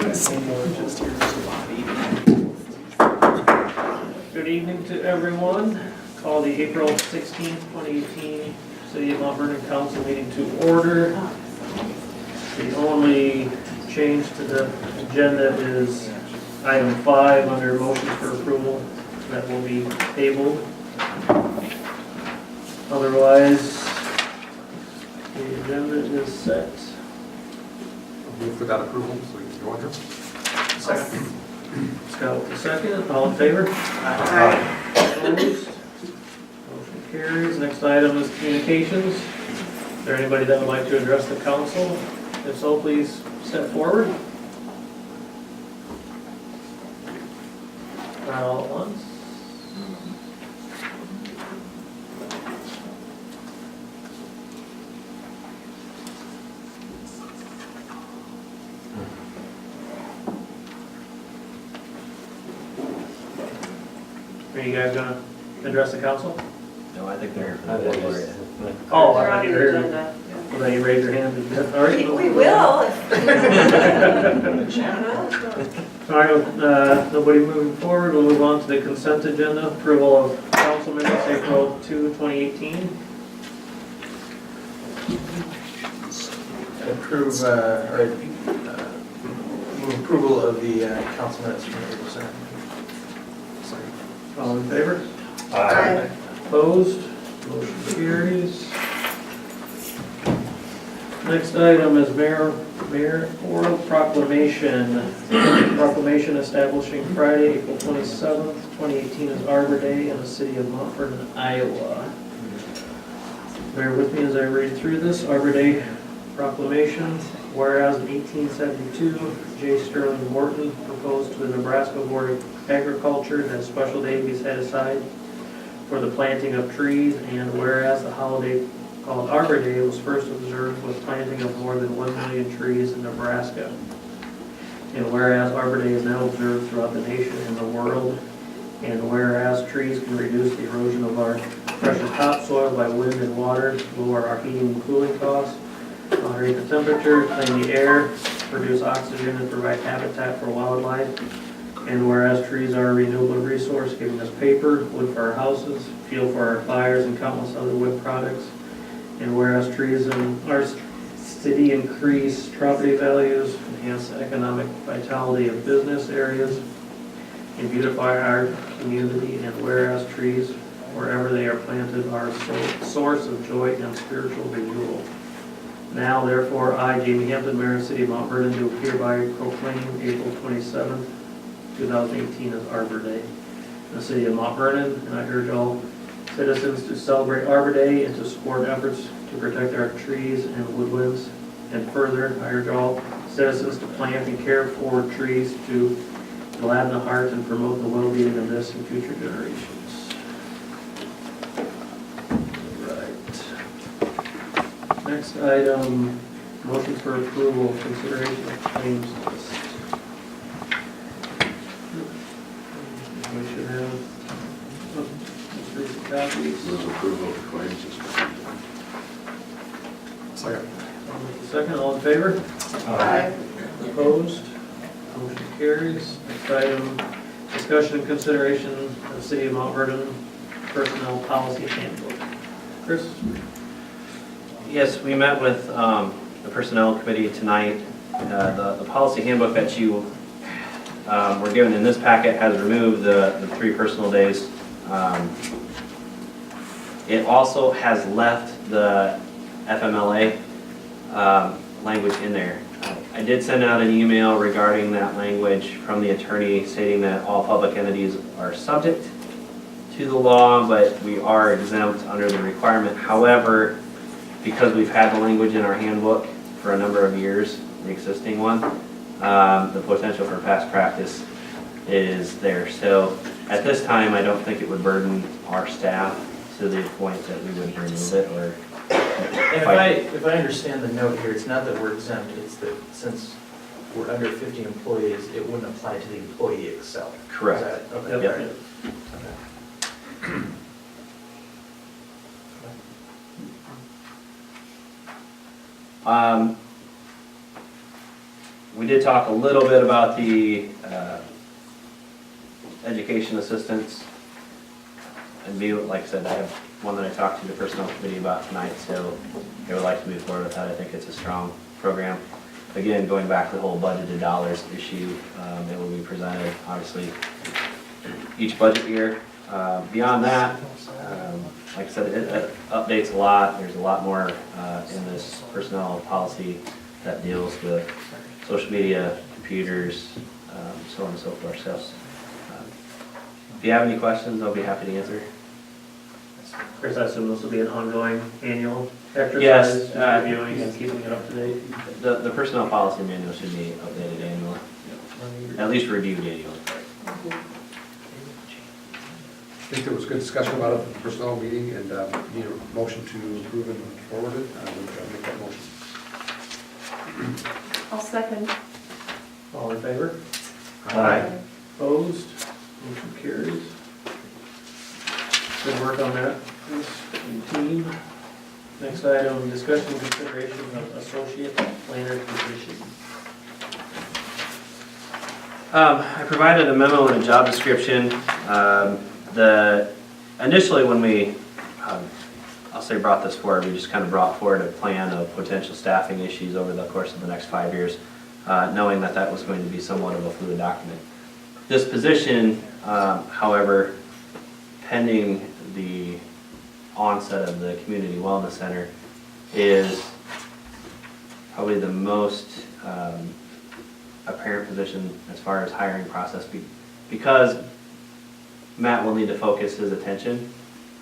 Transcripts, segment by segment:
Good evening to everyone. Call the April 16th, 2018 City of Mount Vernon Council meeting to order. The only change to the agenda is item 5 under motions for approval that will be tabled. Otherwise, the agenda is set. Move for that approval, so you can go on here. Second. Scott with the second. All in favor? Aye. Opposed? Motion carries. Next item is communications. Is there anybody that would like to address the council? If so, please step forward. Not all at once. Are you guys gonna address the council? No, I think they're. Oh, They're I on didn't the hear you. agenda. Well, then you raise your hand. All right. We will. All right, nobody moving forward, we'll move on to the consent agenda, approval of council minutes, April 2, 2018. Approve, move approval of the council minutes from April 2nd. All in favor? Aye. Opposed? Motion carries. Next item is mayoral proclamation. Proclamation establishing Friday, April 27th, 2018 as Arbor Day in the city of Mount Vernon, Iowa. Bear with me as I read through this. Arbor Day proclamation. Whereas in 1872, J. Sterling Morton proposed to the Nebraska Board of Agriculture that a special day be set aside for the planting of trees, and whereas the holiday called Arbor Day was first observed with planting of more than 1 million trees in Nebraska. And whereas Arbor Day is now observed throughout the nation and the world, and whereas trees can reduce the erosion of our precious topsoil by wind and water, lower our heating and cooling costs, moderate the temperature, clean the air, produce oxygen, and provide habitat for wildlife. And whereas trees are a renewable resource, giving us paper, wood for our houses, fuel for our fires, and countless other wood products. And whereas trees in our city increase property values, enhance the economic vitality of business areas, and beautify our community. And whereas trees, wherever they are planted, are a source of joy and spiritual renewal. Now, therefore, I, Jamie Hampton, Mayor of the City of Mount Vernon, do hereby proclaim April 27th, 2018 as Arbor Day in the City of Mount Vernon, and I urge all citizens to celebrate Arbor Day and to support efforts to protect our trees and woodlands. And further, I urge all citizens to plant and care for trees to gladden the heart and promote the well-being of this and future generations. Next item, motions for approval, consideration of claims list. We should have most recent copies. Move approval of the claims is presented. Second. Second, all in favor? Aye. Opposed? Motion carries. Next item, discussion and consideration of City of Mount Vernon Personnel Policy Handbook. Chris? Yes, we met with the Personnel Committee tonight. The policy handbook that you were given in this packet has removed the 3 personal days. It also has left the FMLA language in there. I did send out an email regarding that language from the attorney stating that all public entities are subject to the law, but we are exempt under the requirement. However, because we've had the language in our handbook for a number of years, the existing one, the potential for past practice is there. So at this time, I don't think it would burden our staff to the point that we would remove it or And if I understand the note here, it's not that we're exempt, it's that since we're under 50 employees, it wouldn't apply to the employee itself. Correct. Is that- Okay. Yep. Okay. We We did talk a little bit about the education assistants. And like I said, I have one that I talked to the personnel committee about tonight, so they would like to move forward with that. I think it's a strong program. Again, going back to the whole budgeted dollars issue, it will be presented, obviously, each budget year. Beyond that, like I said, it updates a lot. There's a lot more in this personnel policy that deals with social media, computers, so on and so forth. So, if you have any questions, I'll be happy to answer. Chris, I assume this will be an ongoing annual Yes, exercise, reviewing and keeping it up to date? The personnel policy manual should be updated annually, at least reviewed annually. I think there was good discussion about it at the personnel meeting, and need a motion to approve and forward it. I would make that motion. I'll second. All in favor? Aye. Opposed? Motion carries. Good work on that, Chris and team. Next item, discussion and consideration of associate planner position. I provided a memo and a job description. Initially when we, I'll say brought this forward, we just kind of brought forward a plan of potential staffing issues over the course of the next 5 years, knowing that that was going to be somewhat of a fluid document. This position, however, pending the onset of the Community Wellness Center, is probably the most apparent position as far as hiring process, because Matt will need to focus his attention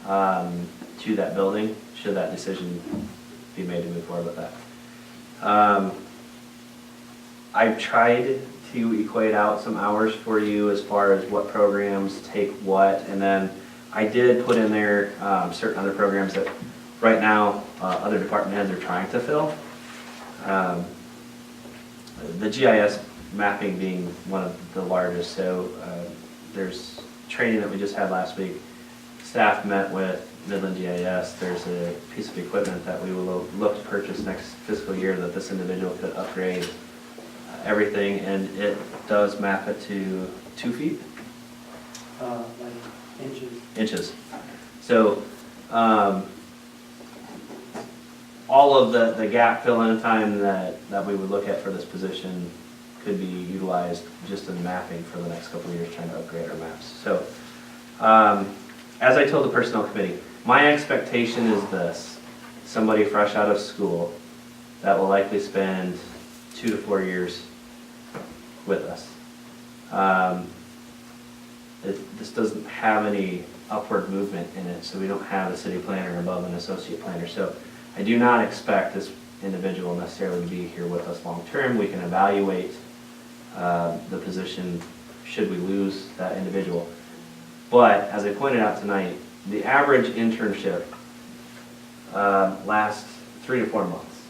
to that building, should that decision be made to move forward with that. I've tried to equate out some hours for you as far as what programs take what, and then I did put in there certain other programs that right now other department heads are trying to fill. The GIS mapping being one of the largest, so there's training that we just had last week. Staff met with Midland GIS. There's a piece of equipment that we will look to purchase next fiscal year that this individual could upgrade everything, and it does map it to 2 feet? Like inches. Inches. So, all of the gap fill-in time that we would look at for this position could be utilized just in mapping for the next couple of years, trying to upgrade our maps. So, as I told the personnel committee, my expectation is this: somebody fresh out of school that will likely spend 2 to 4 years with us. This doesn't have any upward movement in it, so we don't have a city planner above an associate planner. So I do not expect this individual necessarily to be here with us long term. We can evaluate the position should we lose that individual. But as I pointed out tonight, the average internship lasts 3 to 4 months.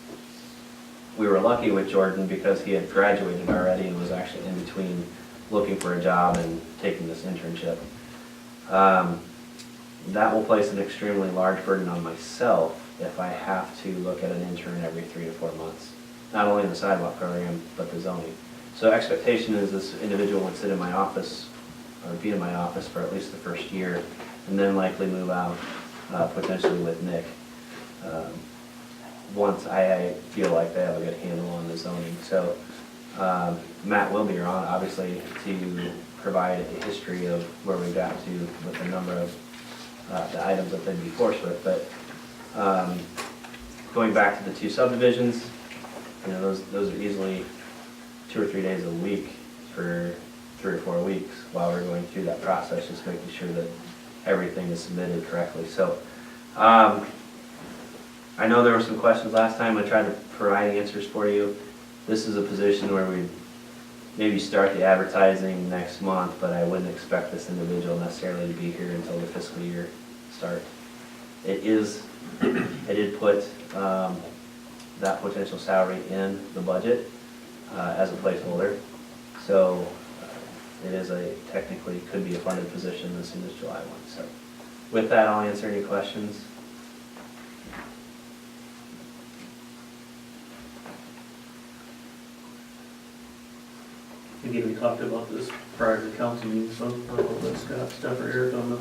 We were lucky with Jordan because he had graduated already and was actually in between looking for a job and taking this internship. That will place an extremely large burden on myself if I have to look at an intern every 3 to 4 months, not only in the sidewalk program, but the zoning. So expectation is this individual would sit in my office or be in my office for at least the first year, and then likely move out potentially with Nick once I feel like they have a good handle on the zoning. So Matt will be around, obviously, to provide a history of where we got to with the number of the items that they'd be forced with. But going back to the 2 subdivisions, you know, those are easily 2 or 3 days a week for 3 or 4 weeks while we're going through that process, just making sure that everything is submitted correctly. So I know there were some questions last time. I tried to provide answers for you. This is a position where we maybe start the advertising next month, but I wouldn't expect this individual necessarily to be here until the fiscal year start. I did put that potential salary in the budget as a placeholder. So it is technically could be a funded position as soon as July 1. So with that, I'll answer any questions. again, we talked about this prior to the council meeting, so I don't know if Scott, Steph, or Eric on the,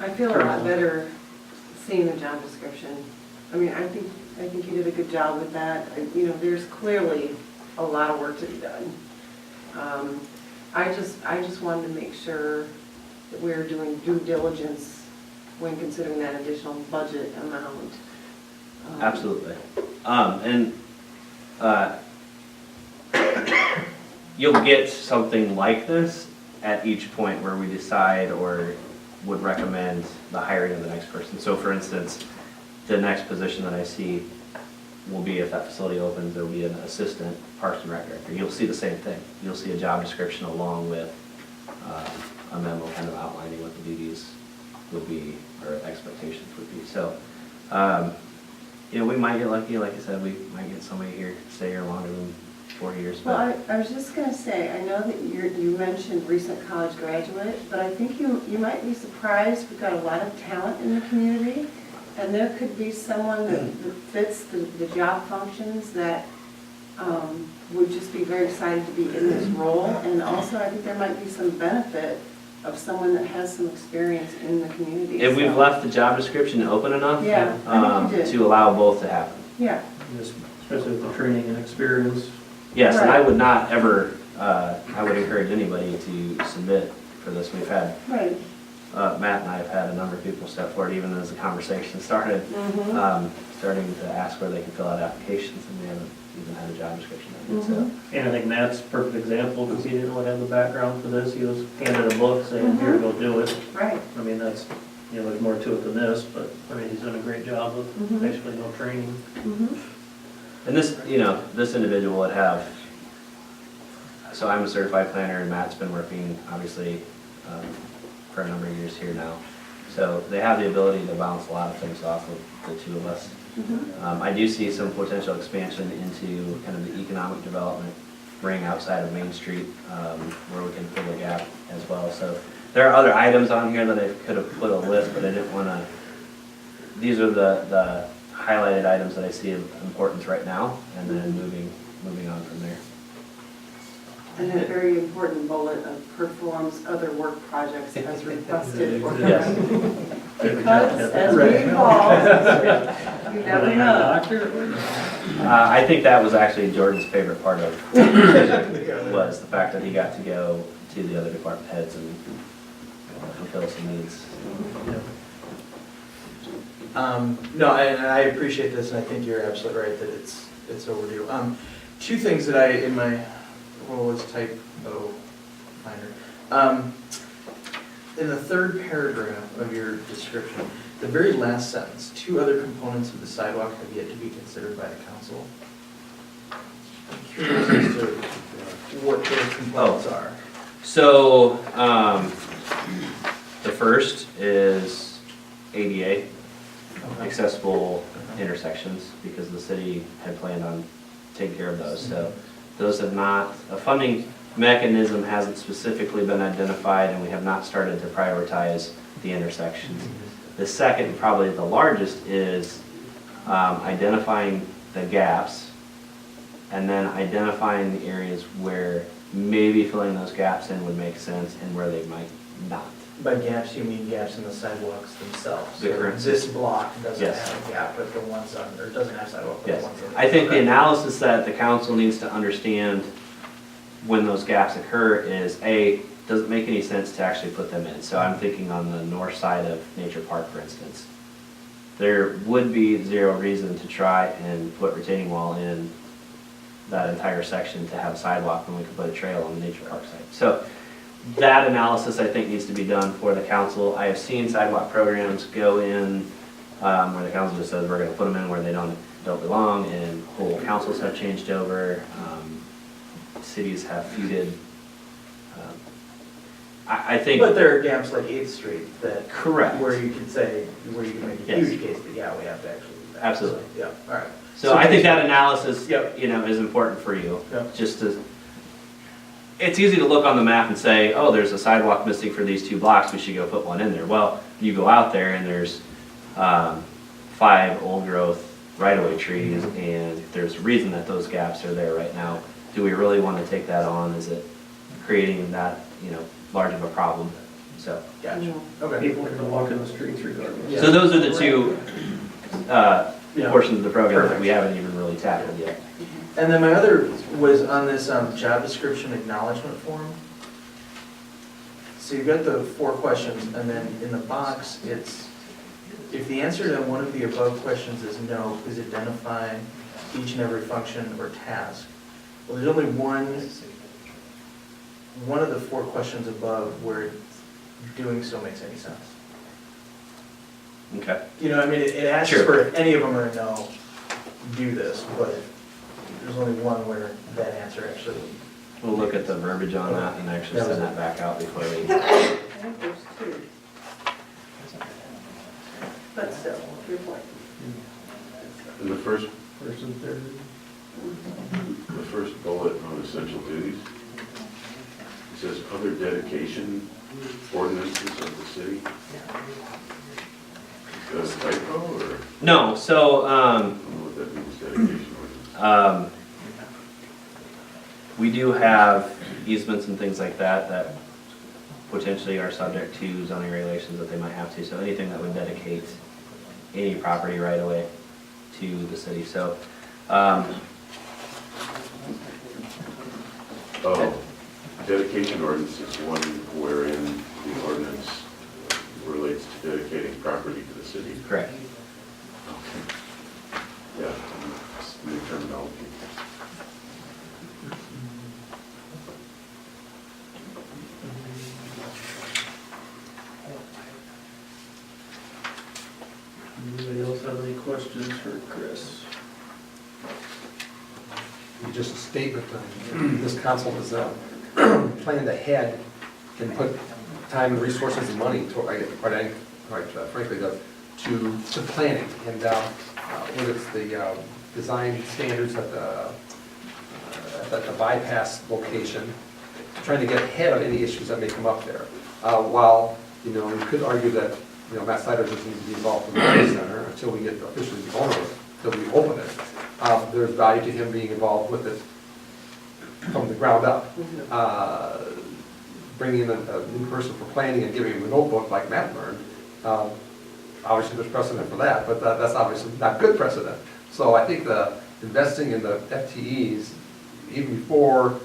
I feel a lot better seeing the job description. I mean, I think you did a good job with that. You know, there's clearly a lot of work to be done. I just wanted to make sure that we're doing due diligence when considering that additional budget amount. Absolutely. You'll get something like this at each point where we decide or would recommend the hiring of the next person. So for instance, the next position that I see will be, if that facility opens, there will be an assistant Parks and Rec director. You'll see the same thing. You'll see a job description along with a memo kind of outlining what the duties would be or expectations would be. So, you know, we might get lucky, like I said, we might get somebody here, stay here longer than 4 years. Well, But I was just gonna say, I know that you mentioned recent college graduate, but I think you might be surprised, we've got a lot of talent in the community, and there could be someone that fits the job functions that would just be very excited to be in this role, and also I think there might be some benefit of someone that has some experience in the community. if we've so- left the job description open enough Yeah, I think you did. to allow both to happen. Yeah, especially with the training and experience. Yes, and I Right. would not ever, I would encourage anybody to submit for this. We've had, right. Matt and I have had a number of people step forward, even as the conversation started, Mhm. starting to ask where they can fill out applications, and we haven't even had a job description yet. So, Mhm. And I think Matt's a perfect example, because he didn't really have the background for this, he was handed a book saying, here, go do it. Right. I mean, that's, you know, there's more to it than this, but, I mean, he's done a great job of Mhm. basically no training. Mhm. And this, you know, this individual would have, so I'm a certified planner, and Matt's been working, obviously, for a number of years here now. So they have the ability to bounce a lot of things off of the two of us. Mhm. I do see some potential expansion into kind of the economic development ring outside of Main Street, where we can fill the gap as well. So there are other items on here that I could have put a list, but I didn't want to, these are the highlighted items that I see of importance right now, and then moving on from there. And that very important bullet of performs other work projects as requested or Yes. because as we evolve, you never know. Doctor? I think that was actually Jordan's favorite part of was the fact that he got to go to the other department heads and fulfill some needs. No, and I appreciate this, and I think you're absolutely right that it's overdue. Two things that I, in my role as type O minor. In the third paragraph of your description, the very last sentence, 2 other components of the sidewalk have yet to be considered by the council. I'm curious as to what those components are. So, the first is ADA, accessible intersections, because the city had planned on taking care of those. So those have not, a funding mechanism hasn't specifically been identified, and we have not started to prioritize the intersections. The second, probably the largest, is identifying the gaps, and then identifying the areas where maybe filling those gaps in would make sense and where they might not. By gaps, you mean gaps in the sidewalks themselves? The So current this block doesn't Yes. have a gap, but the ones on, or doesn't have sidewalk, but the Yes, ones on. I think the Okay. analysis that the council needs to understand when those gaps occur is, A, does it make any sense to actually put them in? So I'm thinking on the north side of Nature Park, for instance. There would be zero reason to try and put retaining wall in that entire section to have a sidewalk when we could put a trail on the Nature Park site. So that analysis, I think, needs to be done for the council. I have seen sidewalk programs go in where the council just says we're going to put them in where they don't belong, and whole councils have changed over. Cities have feuded. I think. But there are gaps like 8th Street that. Correct. Where you could say, where you can make a Yes. huge case that, yeah, we have to actually do that. Absolutely. So, yeah, all right. So I think that analysis, Yep. you know, is important for you. Yep. Just to, it's easy to look on the map and say, oh, there's a sidewalk missing for these 2 blocks, we should go put one in there. Well, you go out there and there's 5 old growth right-of-way trees, and there's a reason that those gaps are there right now. Do we really want to take that on? Is it creating that, large of a problem, so. Gotcha, okay. People are gonna walk in the streets regardless. Yeah. So those are the two Yeah. portions of the program that we haven't even really tackled yet. And then my other was on this job description acknowledgement form. So you've got the 4 questions, and then in the box, it's, if the answer to one of the above questions is no, please identify each and every function or task. Well, there's only one of the 4 questions above where doing so makes any sense. Okay. I mean, it asks Sure. for if any of them are no, do this, but there's only one where that answer actually. We'll look at the verbiage on that and actually send that back out before we. I think there's 2. But still, your point. In the first Person third. bullet on essential duties, it says other dedication ordinances of the city. Is that a typo, or No, so, I don't know what that means, dedication ordinance? we do have easements and things like that potentially are subject to zoning regulations that they might have to, so anything that would dedicate any property right away to the city, so, Oh, dedication ordinance is one wherein the ordinance relates to dedicating property to the city. correct. Okay. Yeah, it's new terminology. Anybody else have any questions for Chris? Just a statement that this council is planned ahead and put time and resources and money to, quite frankly, to planning. And whether it's the design standards at the bypass location, trying to get ahead of any issues that may come up there. While, you could argue that, Matt Snyder doesn't need to be involved in the Rec Center until we get officially the owner, until we open it. There's value to him being involved with it from the ground up. Bringing in a new person for planning and giving him a notebook like Matt learned, obviously there's precedent for that, but that's obviously not good precedent. So I think the investing in the FTEs, even before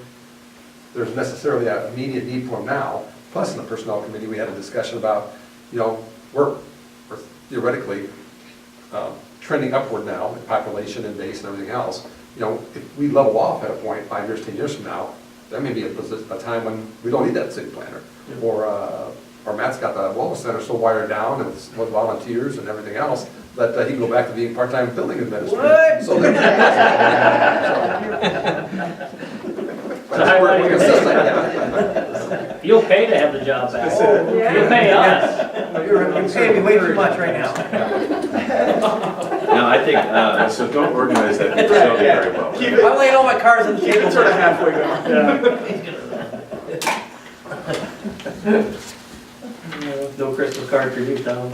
there's necessarily an immediate need for them now, plus in the personnel committee, we had a discussion about, we're theoretically trending upward now in population and base and everything else. If we level off at a point 5 years, 10 years from now, there may be a time when we don't need that city planner. Or Matt's got the wellness center so wired down and with volunteers and everything else that he can go back to being part-time building administrator. What? So we're consistent, yeah. You'll pay to have the job back. Yeah. You'll pay us. You're paying me way too much right now. No, I think, So don't organize that facility very well. Keep it, I'm laying all my cards on the keep table. it sort of halfway going. No Christmas card for you, Tom.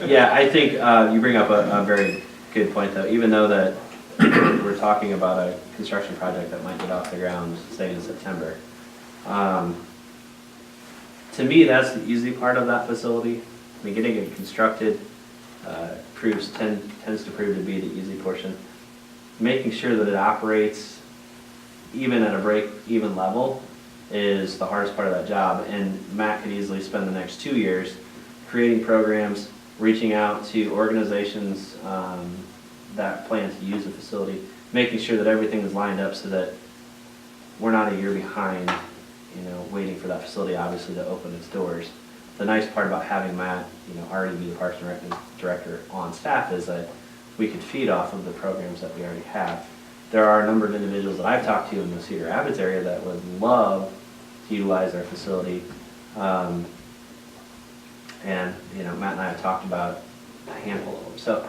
yeah, I think you bring up a very good point, though. Even though that we're talking about a construction project that might get off the ground, say in September. To me, that's the easy part of that facility. I mean, getting it constructed tends to prove to be the easy portion. Making sure that it operates even at a break-even level is the hardest part of that job. And Matt could easily spend the next 2 years creating programs, reaching out to organizations that plan to use the facility, making sure that everything is lined up so that we're not a year behind, waiting for that facility obviously to open its doors. The nice part about having Matt, already be the Parks and Rec director on staff is that we could feed off of the programs that we already have. There are a number of individuals that I've talked to in the Cedar Rapids area that would love to utilize our facility. And, Matt and I have talked about a handful of them. So,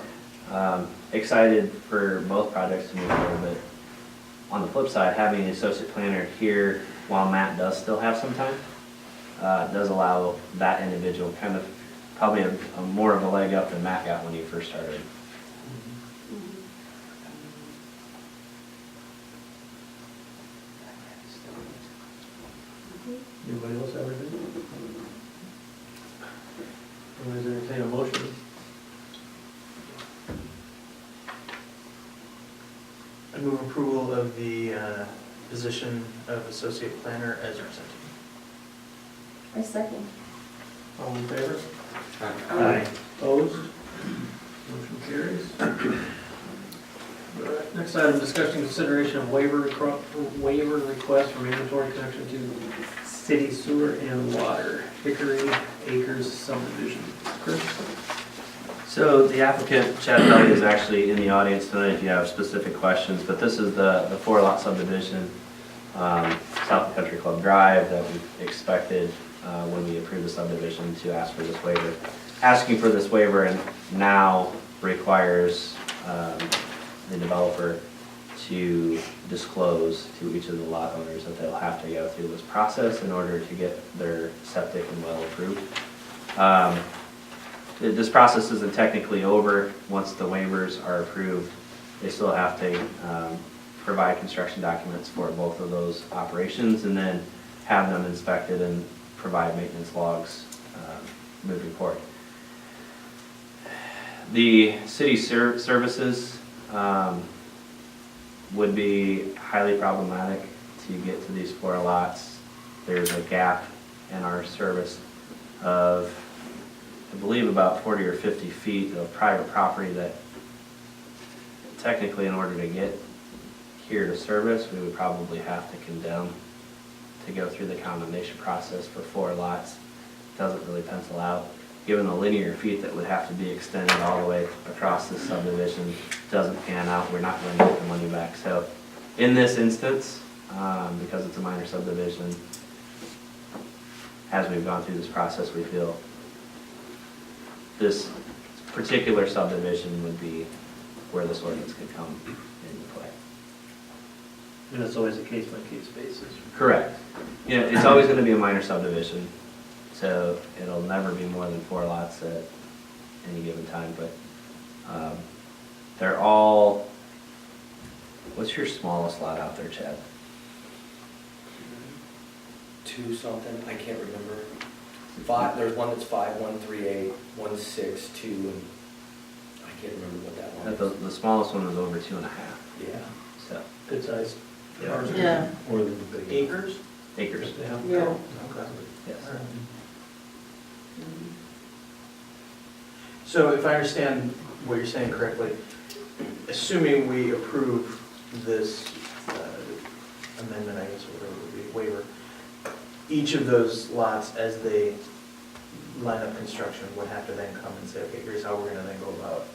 excited for both projects to move forward, but on the flip side, having an associate planner here while Matt does still have some time, does allow that individual kind of probably a more of a leg up than Matt got when he first started. Anybody else have anything? Otherwise, entertain a motion. I move approval of the position of associate planner as presented. I second. All in favor? Aye. Opposed? Motion carries. Alright, next item, discussion consideration of waiver request for mandatory connection to city sewer and water, Hickory Acres subdivision. Chris? So the applicant, Chad Kelly, is actually in the audience tonight if you have specific questions, but this is the 4-lot subdivision, south of Country Club Drive, that we expected when we approved the subdivision to ask for this waiver. Asking for this waiver and now requires the developer to disclose to each of the lot owners that they'll have to go through this process in order to get their septic and well approved. This process isn't technically over. Once the waivers are approved, they still have to provide construction documents for both of those operations and then have them inspected and provide maintenance logs moving forward. The city services would be highly problematic to get to these 4 lots. There's a gap in our service of, I believe, about 40 or 50 feet of private property that technically, in order to get here to service, we would probably have to condemn to go through the condemnation process for 4 lots. Doesn't really pencil out. Given the linear feet that would have to be extended all the way across this subdivision, doesn't pan out, we're not going to get the money back. So in this instance, because it's a minor subdivision, as we've gone through this process, we feel this particular subdivision would be where this ordinance could come into play. And it's always a case-by-case basis. Correct. You know, it's always going to be a minor subdivision, so it'll never be more than 4 lots at any given time, but they're all, what's your smallest lot out there, Chad? 2 something, I can't remember. 5, there's one that's 5138, 162, and I can't remember what that one is. The smallest one was over 2.5, Yeah. so Good size. Yeah. More than the big. Acres? acres. Yeah. Okay. Yes. So if I understand what you're saying correctly, assuming we approve this amendment, I guess, or whatever it would be, waiver, each of those lots, as they line up construction, would have to then come and say, okay, here's how we're gonna then go about.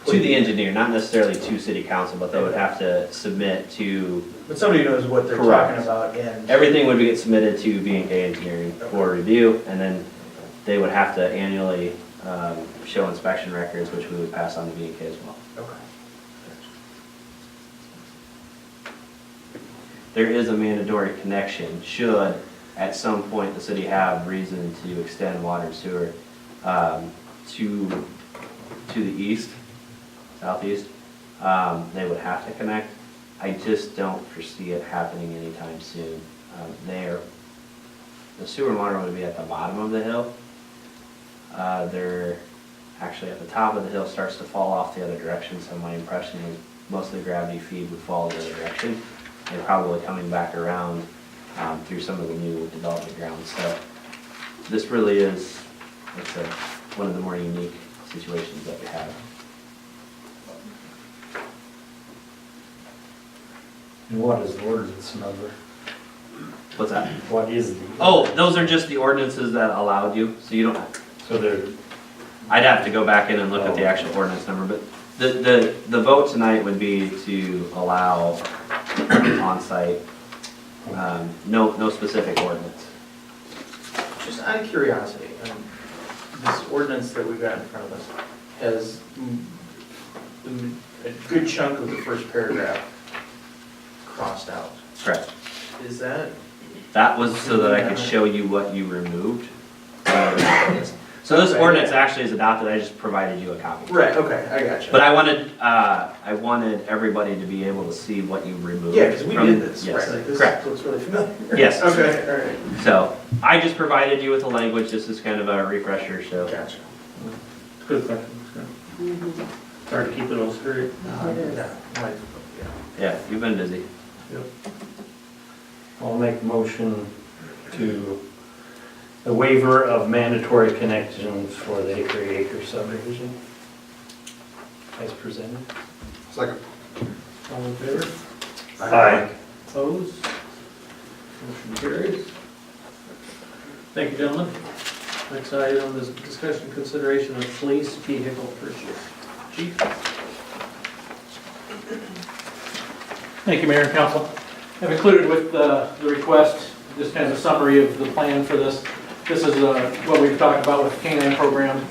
To the engineer, not necessarily to city council, but they would have to submit to, But somebody knows what they're Correct. talking about, and. everything would get submitted to B&K Engineering for review, and then they would have to annually show inspection records, which we would pass on to B&K as well. Okay. There is a mandatory connection, should at some point the city have reason to extend water and sewer to the east, southeast, they would have to connect. I just don't foresee it happening anytime soon. The sewer and water would be at the bottom of the hill. They're actually at the top of the hill, starts to fall off the other direction, so my impression is most of the gravity feed would fall the other direction, and probably coming back around through some of the new development grounds. So this really is, like I said, one of the more unique situations that we have. And what is the ordinance number? What's that? What is the? Oh, those are just the ordinances that allowed you, so you don't, So they're, I'd have to go back in and look at the actual ordinance number, but the vote tonight would be to allow on-site, no specific ordinance. Just out of curiosity, this ordinance that we've got in front of us has a good chunk of the first paragraph crossed out. Correct. Is that? That was so that I could show you what you removed. So this Okay, ordinance yeah. actually is adopted, I just provided you a copy. Right, okay, I got you. But I wanted everybody to be able to see what you removed. Yeah, because we from- did this, Yes, right? Like, this correct. looks really familiar. Yes. Okay, all right. So I just provided you with the language, this is kind of a refresher, so. Gotcha. Good question. Mhm. Hard to keep it all straight. It is. Yeah, right, yeah. Yeah, you've been busy. I'll make a motion to the waiver of mandatory connections for the acre subdivision as presented. Second. All in favor? Aye. Opposed? Motion carries. Thank you, gentlemen. Next item is discussion consideration of police vehicle purchase. Chief? Thank you, Mayor and Council. I've included with the request, just kind of a summary of the plan for this. This is what we've talked about with the K-9 program,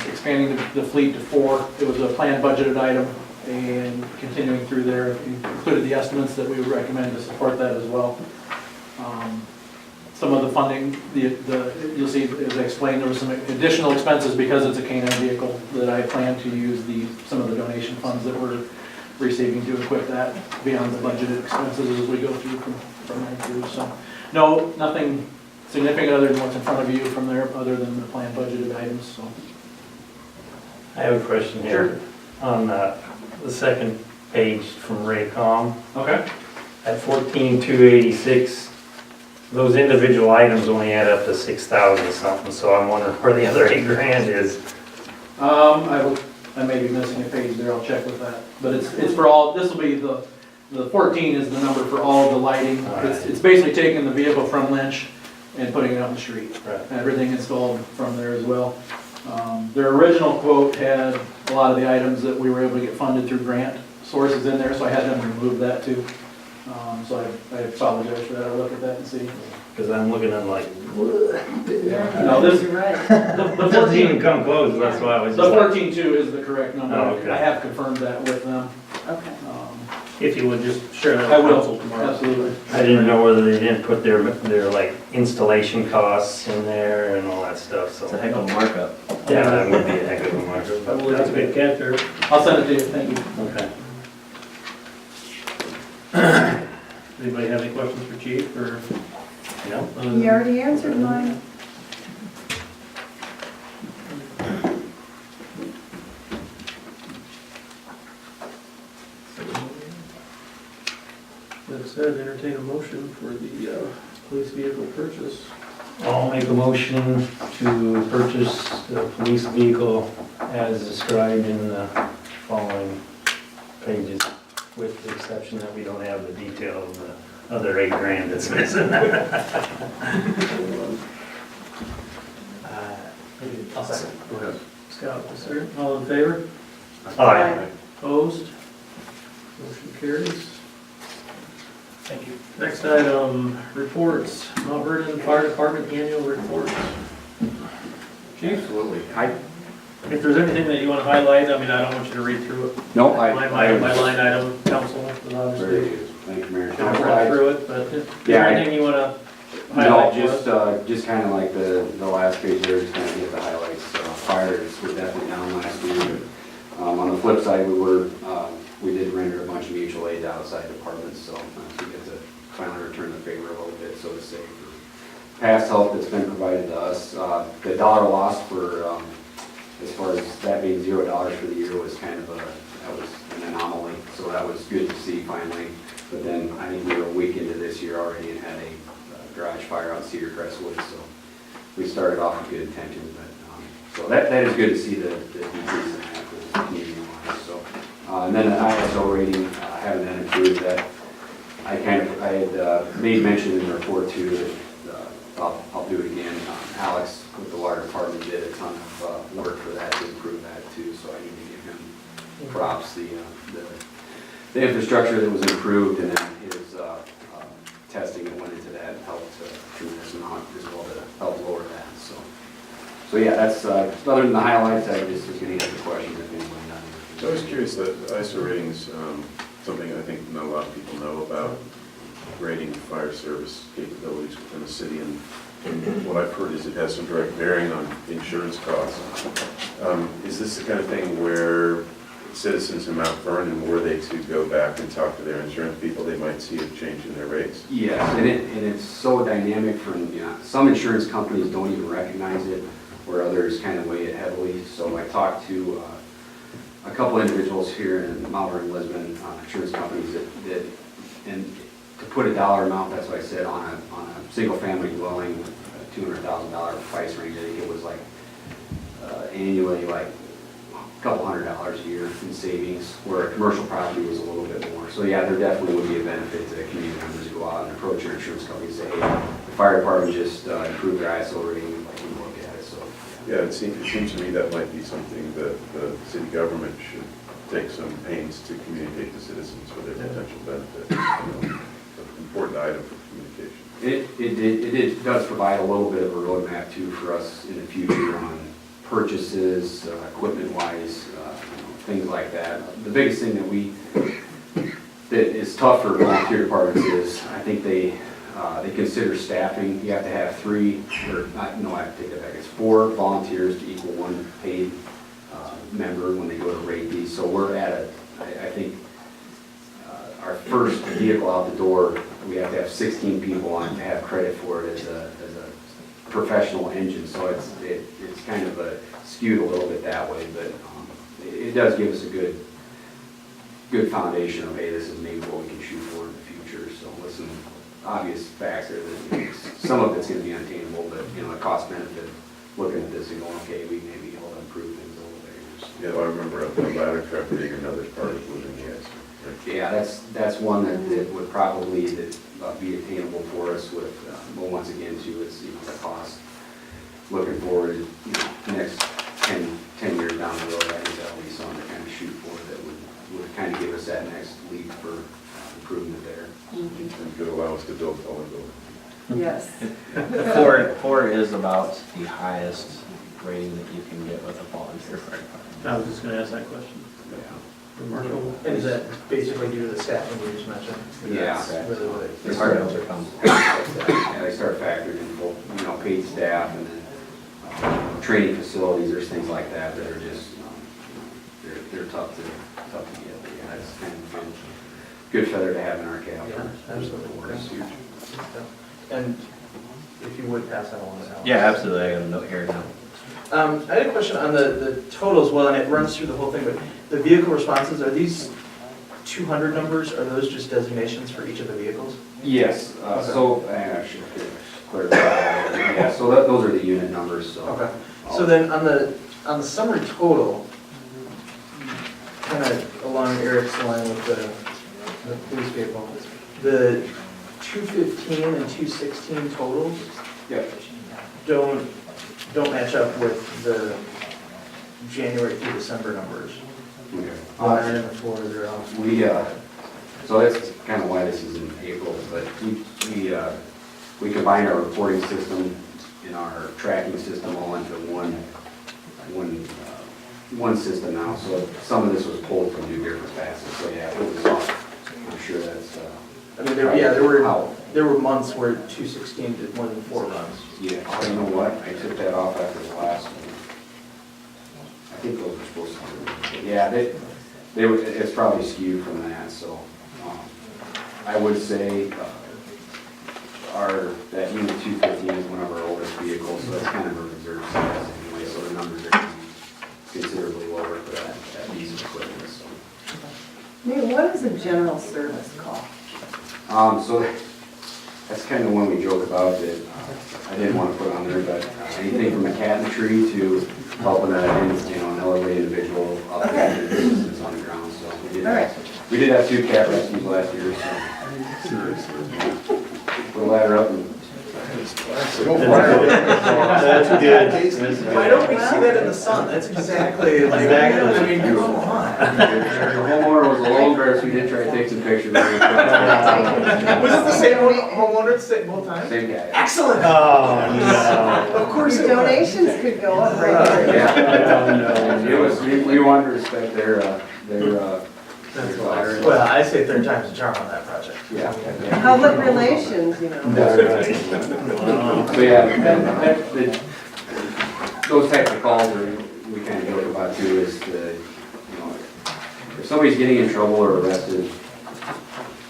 expanding the fleet to 4. It was a planned budgeted item, and continuing through there, included the estimates that we would recommend to support that as well. Some of the funding, you'll see, as I explained, there was some additional expenses because it's a K-9 vehicle that I plan to use some of the donation funds that we're receiving to equip that beyond the budgeted expenses as we go through from there through. So, no, nothing significant other than what's in front of you from there, other than the planned budgeted items, so. I have a question here. On the second page from Raycom, Okay. at 14,286, those individual items only add up to 6,000 something, so I'm wondering where the other 8 grand is. I may be missing a page there, I'll check with that. But it's for all, this will be the 14 is the number for all of the lighting. All right. It's basically taking the vehicle from Lynch and putting it on the street. Right. Everything installed from there as well. Their original quote had a lot of the items that we were able to get funded through grant sources in there, so I had them remove that too. So I apologize for that, I'll look at that and see. Because I'm looking at like, Yeah, No, this- you're right. The it doesn't even come close, that's why I was The just like, 14.2 is the correct number. Oh, okay. I have confirmed that with them. Okay. If you would just share that I with will, council tomorrow. absolutely. I didn't know whether they didn't put their like installation costs in there and all that stuff, so. It's a heck of a markup. Yeah, that would be a heck of a marker. I believe that's a good catch there. I'll send it to you, thank you. Okay. Anybody have any questions for Chief or? No? You already answered mine. That said, entertain a motion for the police vehicle purchase. I'll make a motion to purchase the police vehicle as described in the following pages, with the exception that we don't have the detail of the other 8 grand that's missing. I'll second. Go ahead. Scott, yes, sir. All in favor? Aye. Opposed? Motion carries. Thank you. Next item, reports. Mount Vernon Fire Department annual report. Chief, Absolutely. if there's anything that you want to highlight, I mean, I don't want you to read through it. No, My line item, council, is Very obviously good. Thank you, Mayor. kind of read through it, but if Yeah, there's anything you want to No, highlight for us? just kind of like the last page there, just kind of get the highlights. Fires were definitely down last year. On the flip side, we did render a bunch of mutual aid to outside departments, so we get to finally return the favor a little bit, so to say, for past help that's been provided to us. The dollar loss for, as far as that being $0 for the year was kind of that was an anomaly, so that was good to see finally. But then I think we were a week into this year already and had a garage fire out Cedar Crestwood, so we started off with good intentions, but, so that is good to see the decrease in that for the community wise, so. And then the ISO rating, having that improved, that I had made mention in the report too, that I'll do it again. Alex with the water department did a ton of work for that to improve that too, so I need to give him props. The infrastructure that was improved and then his testing that went into that helped tremendous amount as well to help lower that. So yeah, that's other than the highlights. I just was going to answer questions if anyone had any. So I was curious that ISO ratings, something I think not a lot of people know about rating fire service capabilities within a city, and and what I've heard is it has some direct bearing on insurance costs. Is this the kind of thing where citizens in Mount Vernon, were they to go back and talk to their insurance people, they might see a change in their rates? Yes, and it's so dynamic from, some insurance companies don't even recognize it, where others kind of weigh it heavily. So I talked to a couple individuals here in Mount Vernon-Lisbon, insurance companies that, and to put a dollar amount, that's what I said, on a single-family dwelling, a $200,000 price range, I think it was like annually like a couple $100 a year in savings, where a commercial property was a little bit more. So yeah, there definitely would be a benefit to community members to go out and approach your insurance company and say, hey, the fire department just improved their ISO rating, we'd like you to look at it, so. Yeah, it seems to me that might be something that the city government should take some pains to communicate to citizens for their potential benefit. An important item for communication. It does provide a little bit of a roadmap too for us in the future on purchases, equipment-wise, things like that. The biggest thing that is tough for volunteer departments is, I think they consider staffing. You have to have I have to take that back. It's 4 volunteers to equal 1 paid member when they go to rate these. So we're at I think our first vehicle out the door, we have to have 16 people on to have credit for it as a professional engine. So it's kind of skewed a little bit that way, but it does give us a good foundation of, hey, this is maybe what we can shoot for in the future. So with some obvious facts there that some of it's going to be unattainable, but the cost benefit, looking at this and going, okay, we may be able to improve things a little bit. Yeah, well, I remember a ladder truck being another part of moving the ice. Yeah, that's one that would probably be attainable for us with, well, once again, too, it's the cost. Looking forward, next 10 years down the road, I think that'll be something to kind of shoot for that would kind of give us that next leap for improvement there. And could allow us to build taller buildings. Yes. 4 is about the highest rating that you can get with a volunteer fire department. I was just gonna ask that question. Marshall? And is that basically due to the staffing you just mentioned? Yeah. That's really what it They is. start, they start factoring in full, paid staff, and then training facilities, there's things like that that are just, they're tough to get. But yeah, that's kind of a good feather to have in our cap. Yeah, absolutely. And if you would pass that along to Alex. Yeah, absolutely. I got a note here now. I had a question on the total as well, and it runs through the whole thing, but the vehicle responses, are these 200 numbers, are those just designations for each of the vehicles? Yes, so, I should clarify, yeah, so those are the unit numbers, so. Okay. So then on the summary total, kind of along Eric's line with the police vehicle, the 215 and 216 totals Yep. don't match up with the January through December numbers. Okay. The 9 and the 4, they're off. So that's kind of why this is in April, but we combine our reporting system and our tracking system all into one system now. So some of this was pulled from New Deerfield Passes. So yeah, it was off. I'm sure that's. I mean, there were months where 216 did more than 4 runs. Yeah. Oh, you know what? I took that off after the last one. I think those were supposed to be. But yeah, they were. It's probably skewed from that. So I would say that unit 215 is one of our oldest vehicles, so that's kind of a reserve size anyway. So the numbers are going to be considerably lower for that piece of equipment. So. Nate, what is a general service call? So that's kind of one we joke about that I didn't want to put on there, but anything from a cat in the tree to helping an elderly individual up there that's on the ground. So we did have 2 cat rescues last year. So put a ladder up and. That's good. Why don't we see that in the sun? That's exactly like, I mean, come on. The homeowner was a little embarrassed. We did try to take some pictures. Was it the same homeowner both times? Same guy. Excellent. Oh, no. Of course Your it was. donations could go up right here. Yeah. It was, we wanted to respect their That's hilarious. Well, I say third time's a charm on that project. Yeah. Public relations, you know. That's right. So yeah, those types of calls are, we kind of joke about too, is the, you know, if somebody's getting in trouble or arrested,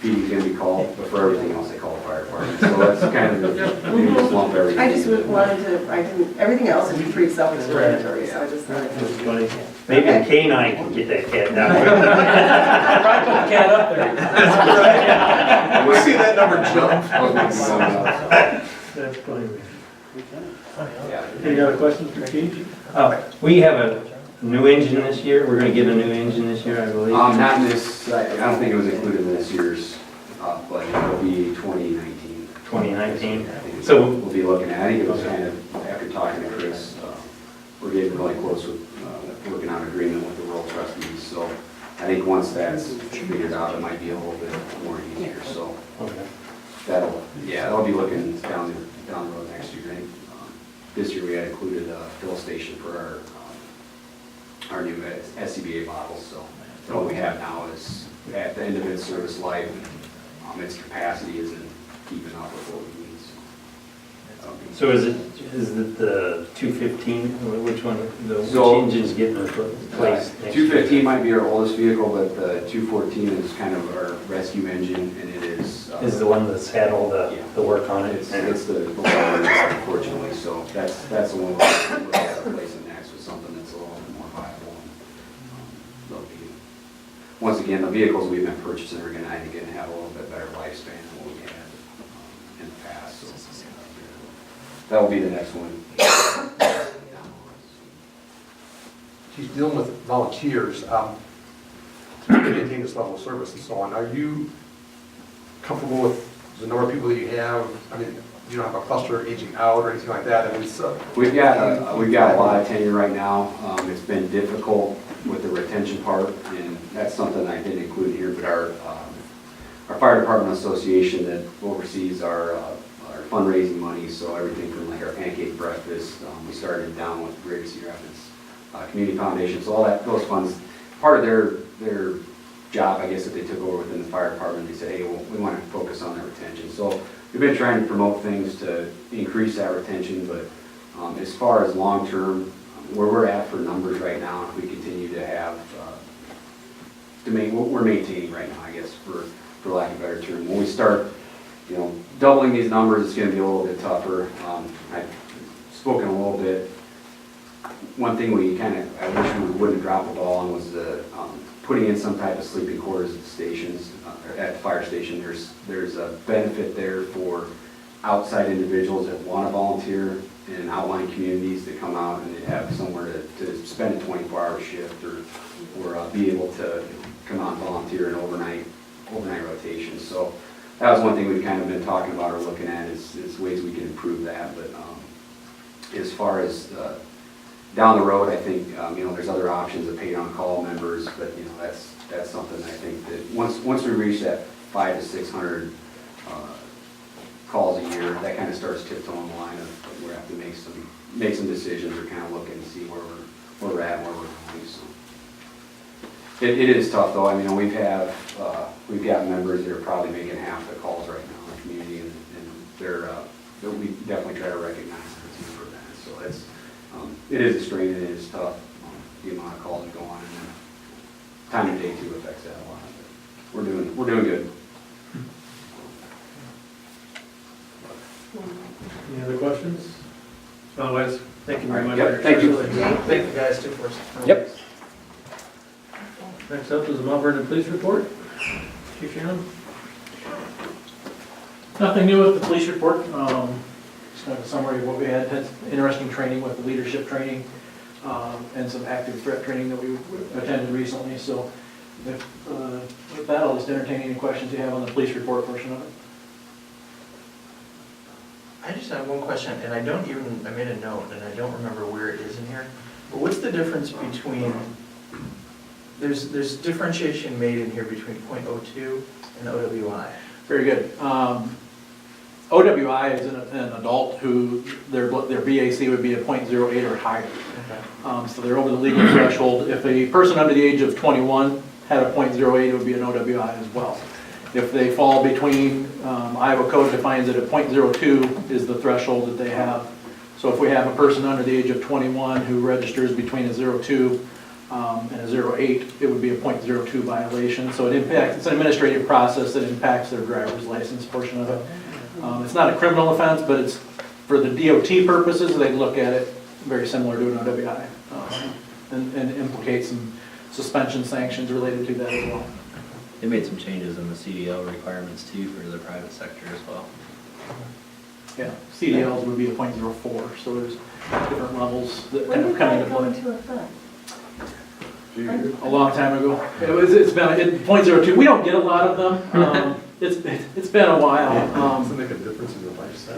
PD's gonna be called, but for everything else, they call the fire department. So that's kind of, we just lump everything. I just wanted to, I didn't, everything else is pretty self-explanatory, so I just thought. That's funny. Maybe a canine can get that cat down. Probably put the cat up there. We see that number jump. I was making fun of That's funny. that. Yeah. Any other questions for Chief? We have a new engine this year. We're gonna get a new engine this year, I believe. Not in this, I don't think it was included in this year's budget, it'll be 2019. 2019. I think So- we'll be looking at, I think it was kind of, after talking to Chris, we're getting really close with working on an agreement with the rural trustees, so I think once that's figured out, it might be a little bit more easier, so Okay. that'll be looking down the road next year. I think, this year we had included a fill station for our new SCBA bottles, so what we have now is at the end of its service life, its capacity isn't keeping up with what we need. So is it the 215, or which one, which So- engine's getting replaced? next 215 year? might be our oldest vehicle, but the 214 is kind of our rescue engine, and it is. Is the one that's had all Yeah. the work on it? It's the one, unfortunately, so that's the one we're looking at replacing next with something that's a little bit more viable. They'll be- Once again, the vehicles we've been purchasing are gonna, I think, gonna have a little bit better lifespan than what we had in the past, so. That'll be the next one. He's dealing with volunteers, to maintain this level of service and so on. Are you comfortable with the number of people that you have? I mean, you don't have a cluster aging out or anything like that? I mean, it's, We've got a lot of tenure right now. It's been difficult with the retention part, and that's something I didn't include here, but our fire department association that oversees our fundraising money, so everything from like our pancake breakfast, we started down with Greater Cedar Rapids Community Foundation, so all that, those funds, part of their job, I guess, that they took over within the fire department, they said, hey, well, we want to focus on that retention. So we've been trying to promote things to increase that retention, but as far as long-term, where we're at for numbers right now, if we continue to have, what we're maintaining right now, I guess, for lack of a better term. When we start, you know, doubling these numbers, it's going to be a little bit tougher. I've spoken a little bit. One thing I wish we wouldn't drop the ball on was the putting in some type of sleeping quarters at the stations, at the fire station. There's a benefit there for outside individuals that want to volunteer in outlying communities that come out and they have somewhere to spend a 24-hour shift or be able to come out and volunteer in overnight rotations. So that was one thing we've kind of been talking about or looking at is ways we can improve that. But as far as down the road, I think there's other options of paid on-call members, but that's something I think that once we reach that 500 to 600 calls a year, that kind of starts tiptoeing the line of we have to make some decisions or kind of look and see where we're at, where we're going. So it is tough though. I mean, we've got members that are probably making half the calls right now in the community, and we definitely try to recognize that for that. So it is a strain and it is tough, the amount of calls that go on, and then time of day too affects that a lot. But we're doing good. Any other questions? Otherwise, thank you very much. Yep, thank you. Thank you guys too for. Yep. Next up is the Mount Vernon Police Report. Chief Shannon? Nothing new with the police report. Just kind of a summary of what we had. Had interesting training with the leadership training and some active threat training that we attended recently. So with that, I'll just entertain any questions you have on the police report portion of it. I just have one question, and I made a note, and I don't remember where it is in here, but what's the difference between, there's differentiation made in here between .02 and OWI. Very good. OWI is an adult who their BAC would be a .08 or higher. Okay. So they're over the legal threshold. If a person under the age of 21 had a .08, it would be an OWI as well. If they fall between, Iowa code defines it at .02 is the threshold that they have. So if we have a person under the age of 21 who registers between a 0.2 and a 0.8, it would be a .02 violation. So it's an administrative process that impacts their driver's license portion of it. It's not a criminal offense, but it's, for the DOT purposes, they look at it very similar to an OWI, and implicate some suspension sanctions related to that as well. They made some changes in the CDL requirements too for the private sector as well. Yeah, CDLs would be a .04, so there's different levels that When kind of did come that into go play. into effect? A long time ago. It's been, .02, we don't get a lot of them. It's been a while. Does it make a difference in your lifestyle?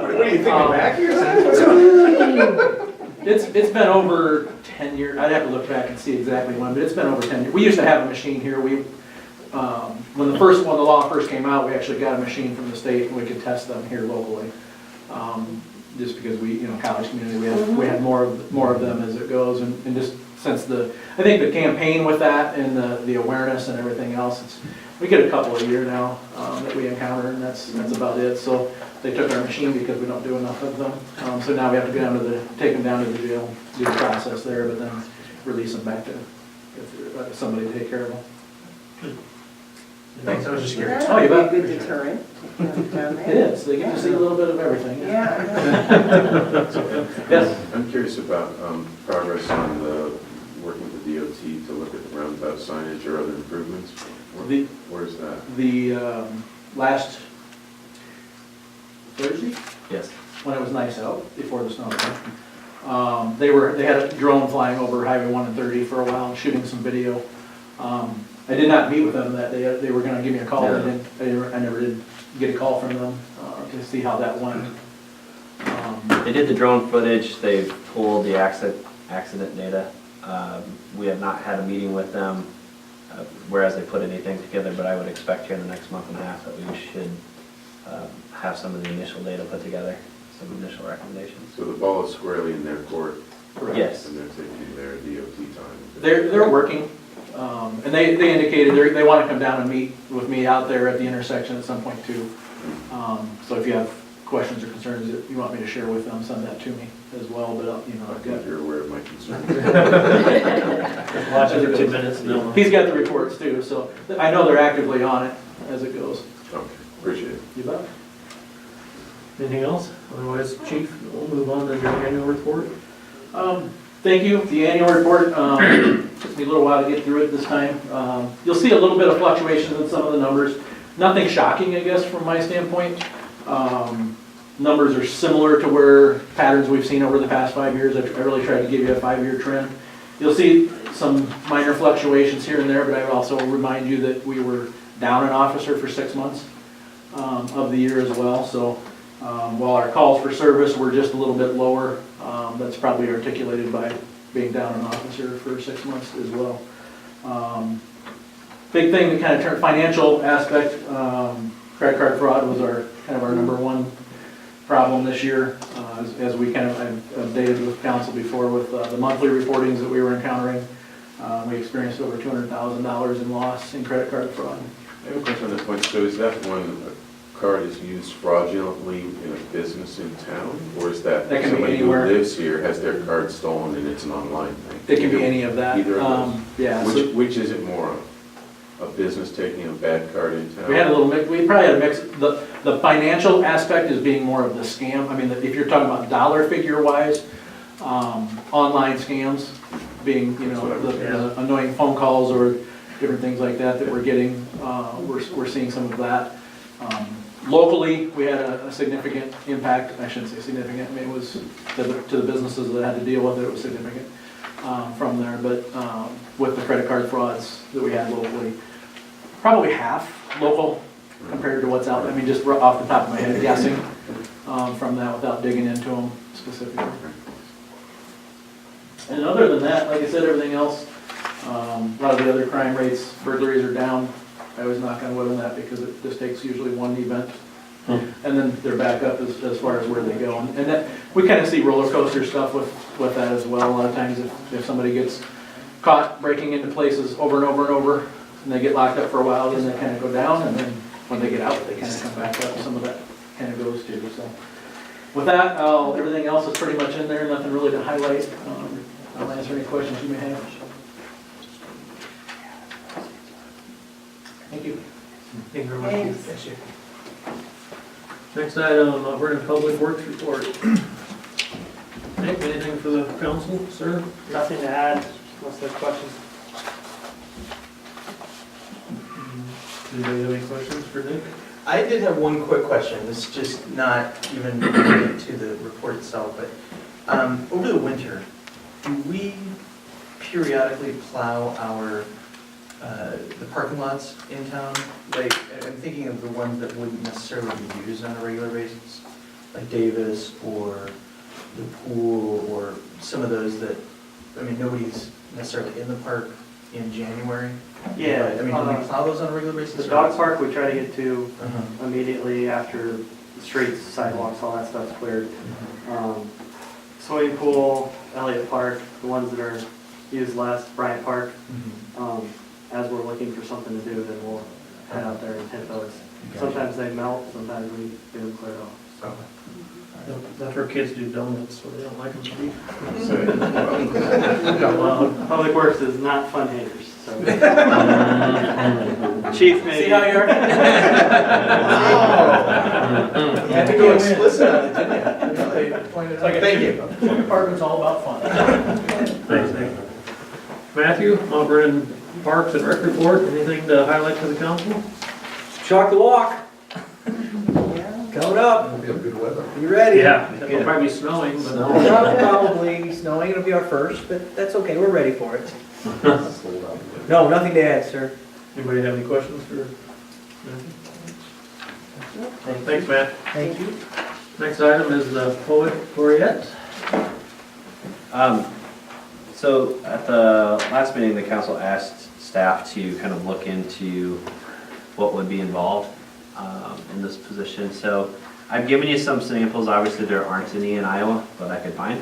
What are you thinking, back here? It's been over 10 years. I'd have to look back and see exactly when, but it's been over 10 years. We used to have a machine here. When the law first came out, we actually got a machine from the state and we could test them here locally. Just because college community, we had more of them as it goes, and just since I think the campaign with that and the awareness and everything else, we get a couple a year now that we encounter, and that's about it. So they took our machine because we don't do enough of them. So now we have to go take them down to the jail, do the process there, but then release them back to somebody to take care of them. Thanks, I was just curious. Oh, you That would bet. be a good deterrent. Down there. It is, they get to see a little bit of everything. Yeah. Yes? I'm curious about progress on the working with the DOT to look at the roundabout signage or other improvements. Where's that? The last Thursday, Yes. when it was nice out, before the snow came, they had a drone flying over Highway 1 and 30 for a while, shooting some video. I did not meet with them that day. They were gonna give me a call. Yeah. I never did get a call from them to see how that went. They did the drone footage, they pulled the accident data. We have not had a meeting with them, whereas they put anything together, but I would expect here in the next month and a half that we should have some of the initial data put together, some initial recommendations. So the ball is squarely in their court. Yes. And they're taking their DOT time. They're working, and they indicated they want to come down and meet with me out there at the intersection at some point too. So if you have questions or concerns that you want me to share with them, send that to me as well, but I think you're aware of my concerns. Watch it for 2 minutes and then. He's got the reports too, so I know they're actively on it as it goes. Okay, appreciate it. You bet. Anything else? Otherwise, Chief, we'll move on to your annual report. Thank you. The annual report, took me a little while to get through it this time. You'll see a little bit of fluctuations in some of the numbers. Nothing shocking, I guess, from my standpoint. Numbers are similar to where patterns we've seen over the past 5 years. I really tried to give you a 5-year trend. You'll see some minor fluctuations here and there, but I would also remind you that we were down an officer for 6 months of the year as well. So while our calls for service were just a little bit lower, that's probably articulated by being down an officer for 6 months as well. Big thing that kind of turned financial aspect, credit card fraud was our number one problem this year. As we I've updated with council before with the monthly reportings that we were encountering. We experienced over $200,000 in loss in credit card fraud. I have a question on that point. So is that when a card is used fraudulently in a business in town? Or is that That can be somebody who anywhere. lives here has their card stolen and it's an online thing? It can be any of that. Either of those? Yeah. so- Which is it more of? A business taking a bad card in town? We had a little mix, we probably had a mix, the financial aspect is being more of the scam. I mean, if you're talking about dollar figure wise, online scams being, the annoying phone calls or different things like that we're getting, we're seeing some of that. Locally, we had a significant impact, I shouldn't say significant, I mean, it was to the businesses that had to deal with it, it was significant from there, but with the credit card frauds that we had locally, probably half local compared to what's out there. I mean, just off the top of my head, guessing from that without digging into them specifically. And other than that, like I said, everything else, a lot of the other crime rates, burglaries are down. I always knock on wood on that because it just takes usually one event and then they're back up as far as where they go. And that, we kind of see roller coaster stuff with that as well. A lot of times if somebody gets caught breaking into places over and over and over, and they get locked up for a while, then they kind of go down, and then when they get out, they kind of come back up. Some of that kind of goes too, so. With that, everything else is pretty much in there, nothing really to highlight. I'll answer any questions you may have. Thank you. Thank you very much. Thanks. Thank you. Next item, Vernon Public Works Report. Nick, anything for the council, sir? Nothing to add, unless there's questions. Anybody have any questions for Nick? I did have one quick question. This is just not even related to the report itself, but over the winter, do we periodically plow our the parking lots in town? Like, I'm thinking of the ones that wouldn't necessarily be used on a regular basis, like Davis or the pool, or some of those that, I mean, nobody's necessarily in the park in January. Yeah, But, I mean, do we plow those on a regular basis? The dog park, we try to get to Uh-huh. immediately after the streets, sidewalks, all that stuff's cleared. Swimming pool, Elliott Park, the ones that are used less, Bryant Park. As we're looking for something to do, then we'll head out there and hit those. Sometimes they melt, sometimes we get them cleared off. That's where kids do donuts, so they don't like them to be. Well, Public Works is not fun haters, so. Chief maybe. See how you are? You had to go explicit on it, didn't you? Really pointed out. Thank you. Department's all about fun. Thanks, Nick. Matthew, Mount Vernon Parks and Rec Report, anything to highlight to the council? Shock the walk. Coming up. It'll be a good weather. You ready? It'll probably be snowing, but. Probably snowing, it'll be our first, but that's okay, we're ready for it. No, nothing to add, sir. Anybody have any questions for Matthew? Thanks, Matt. Thank you. Next item is the poet laureate. So at the last meeting, the council asked staff to kind of look into what would be involved in this position. So I've given you some samples. Obviously, there aren't any in Iowa, but I could find.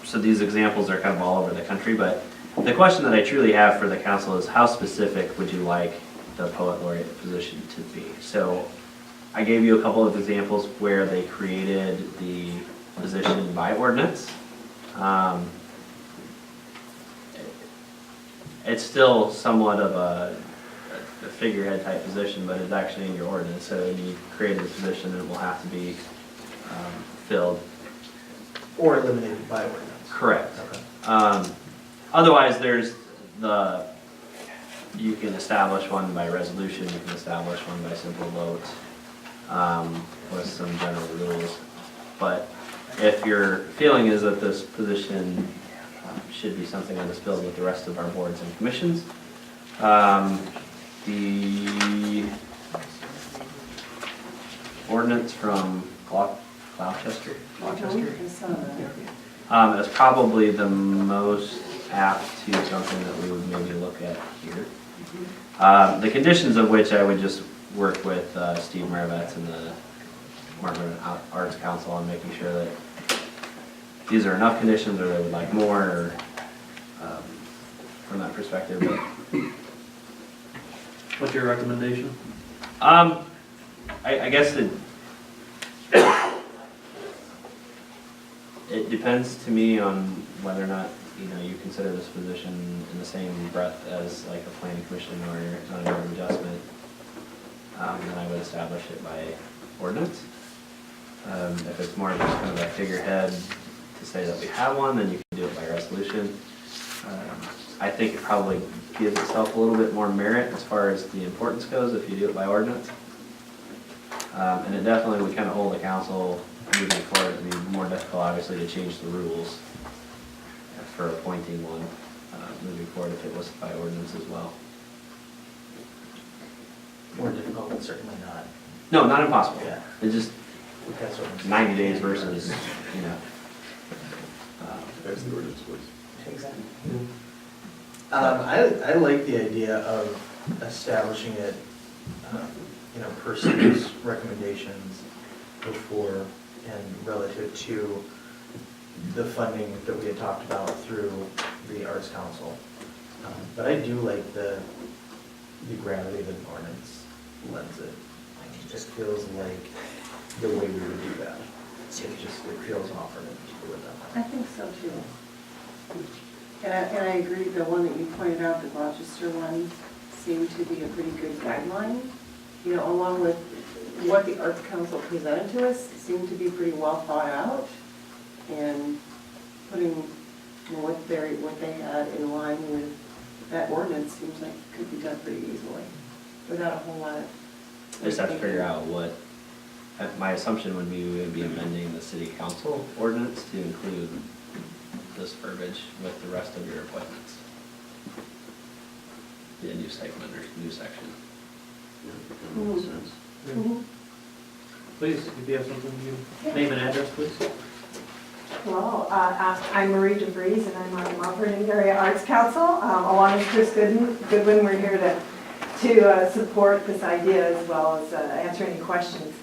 So these examples are kind of all over the country, but the question that I truly have for the council is how specific would you like the poet laureate position to be? So I gave you a couple of examples where they created the position by ordinance. It's still somewhat of a figurehead type position, but it's actually in your ordinance. So when you create a position, it will have to be filled. Or eliminated by ordinance. Correct. Okay. Otherwise, there's you can establish one by resolution, you can establish one by simple vote, with some general rules. But if your feeling is that this position should be something that is filled with the rest of our boards and commissions, the ordinance from Gloucester I saw that. is probably the most apt to something that we would maybe look at here. The conditions of which I would just work with Steve Maravets and the Martin Arts Council on making sure that these are enough conditions or they would like more, or, from that perspective. But, What's your recommendation? I guess it depends to me on whether or not you consider this position in the same breath as like a planning commission or zoning board of adjustment. Then I would establish it by ordinance. If it's more just kind of a figurehead to say that we have one, then you can do it by resolution. I think it probably gives itself a little bit more merit as far as the importance goes if you do it by ordinance. And it definitely would kind of hold the council moving forward. It'd be more difficult, obviously, to change the rules for appointing one moving forward if it was by ordinance as well. More difficult, but certainly not. No, not impossible. Yeah. It's just That's what I'm 90 days versus, That's the ordinance, please. Exactly. I like the idea of establishing it pursue these recommendations before and relative to the funding that we had talked about through the Arts Council. But I do like the gravity that an ordinance lends it. It feels like the way we would do that. It feels often to do it that I way. think so too. And I agree, the one that you pointed out, the Gloucester one, seemed to be a pretty good guideline. You know, along with what the Arts Council presented to us, seemed to be pretty well thought out. And putting what they had in line with that ordinance seems like it could be done pretty easily, without a whole lot of. I just have to figure out what, my assumption would be we would be amending the city council ordinance to include this verbiage with the rest of your appointments. Be a new segment or new section. Makes sense. Mhm. Please, if you have something, you name and address, please. Well, I'm Marie DeVries, and I'm on the Mount Vernon Area Arts Council. Along with Chris Goodwin, we're here to support this idea as well as answer any questions.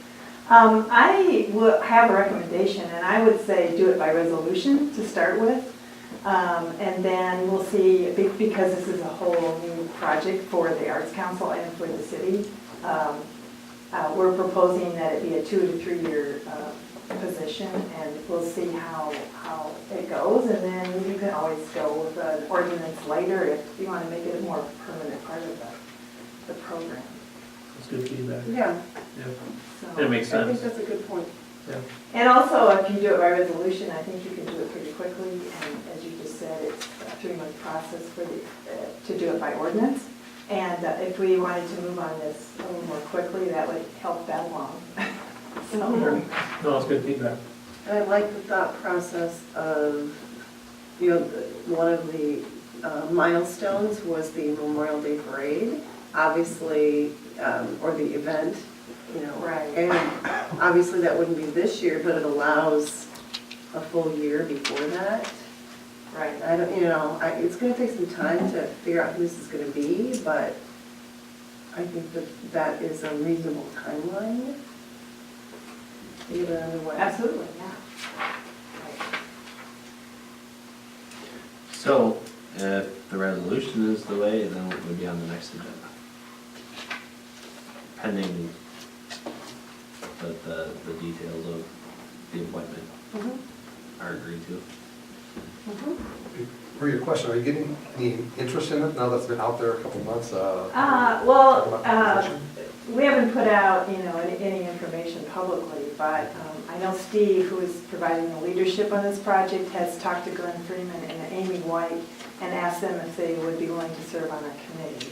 I will have a recommendation, and I would say do it by resolution to start with. And then we'll see, because this is a whole new project for the Arts Council and for the city, we're proposing that it be a 2 to 3 year position, and we'll see how it goes. And then you can always go with an ordinance later if you want to make it a more permanent part of the program. That's good feedback. Yeah, Yeah, So- it makes I think sense. that's a good point. Yeah. And also, if you do it by resolution, I think you can do it pretty quickly, and as you just said, it's a 3-month process to do it by ordinance. And if we wanted to move on this a little more quickly, that would help that along. So, No, it's good feedback. And I like the thought process of, one of the milestones was the Memorial Day Parade, obviously, or the event, Right. And obviously that wouldn't be this year, but it allows a full year before that. right. I don't, it's gonna take some time to figure out who this is gonna be, but I think that is a reasonable timeline to get it underway. Absolutely, yeah. So, if the resolution is the way, then it would be on the next agenda. Pending that the details of the appointment Mhm. are agreed to. Mhm. For your question, are you getting any interest in it now that's been out there a couple of months? Well, talking about the position? we haven't put out, any information publicly, but I know Steve, who is providing the leadership on this project, has talked to Glenn Freeman and Amy White and asked them if they would be willing to serve on a committee.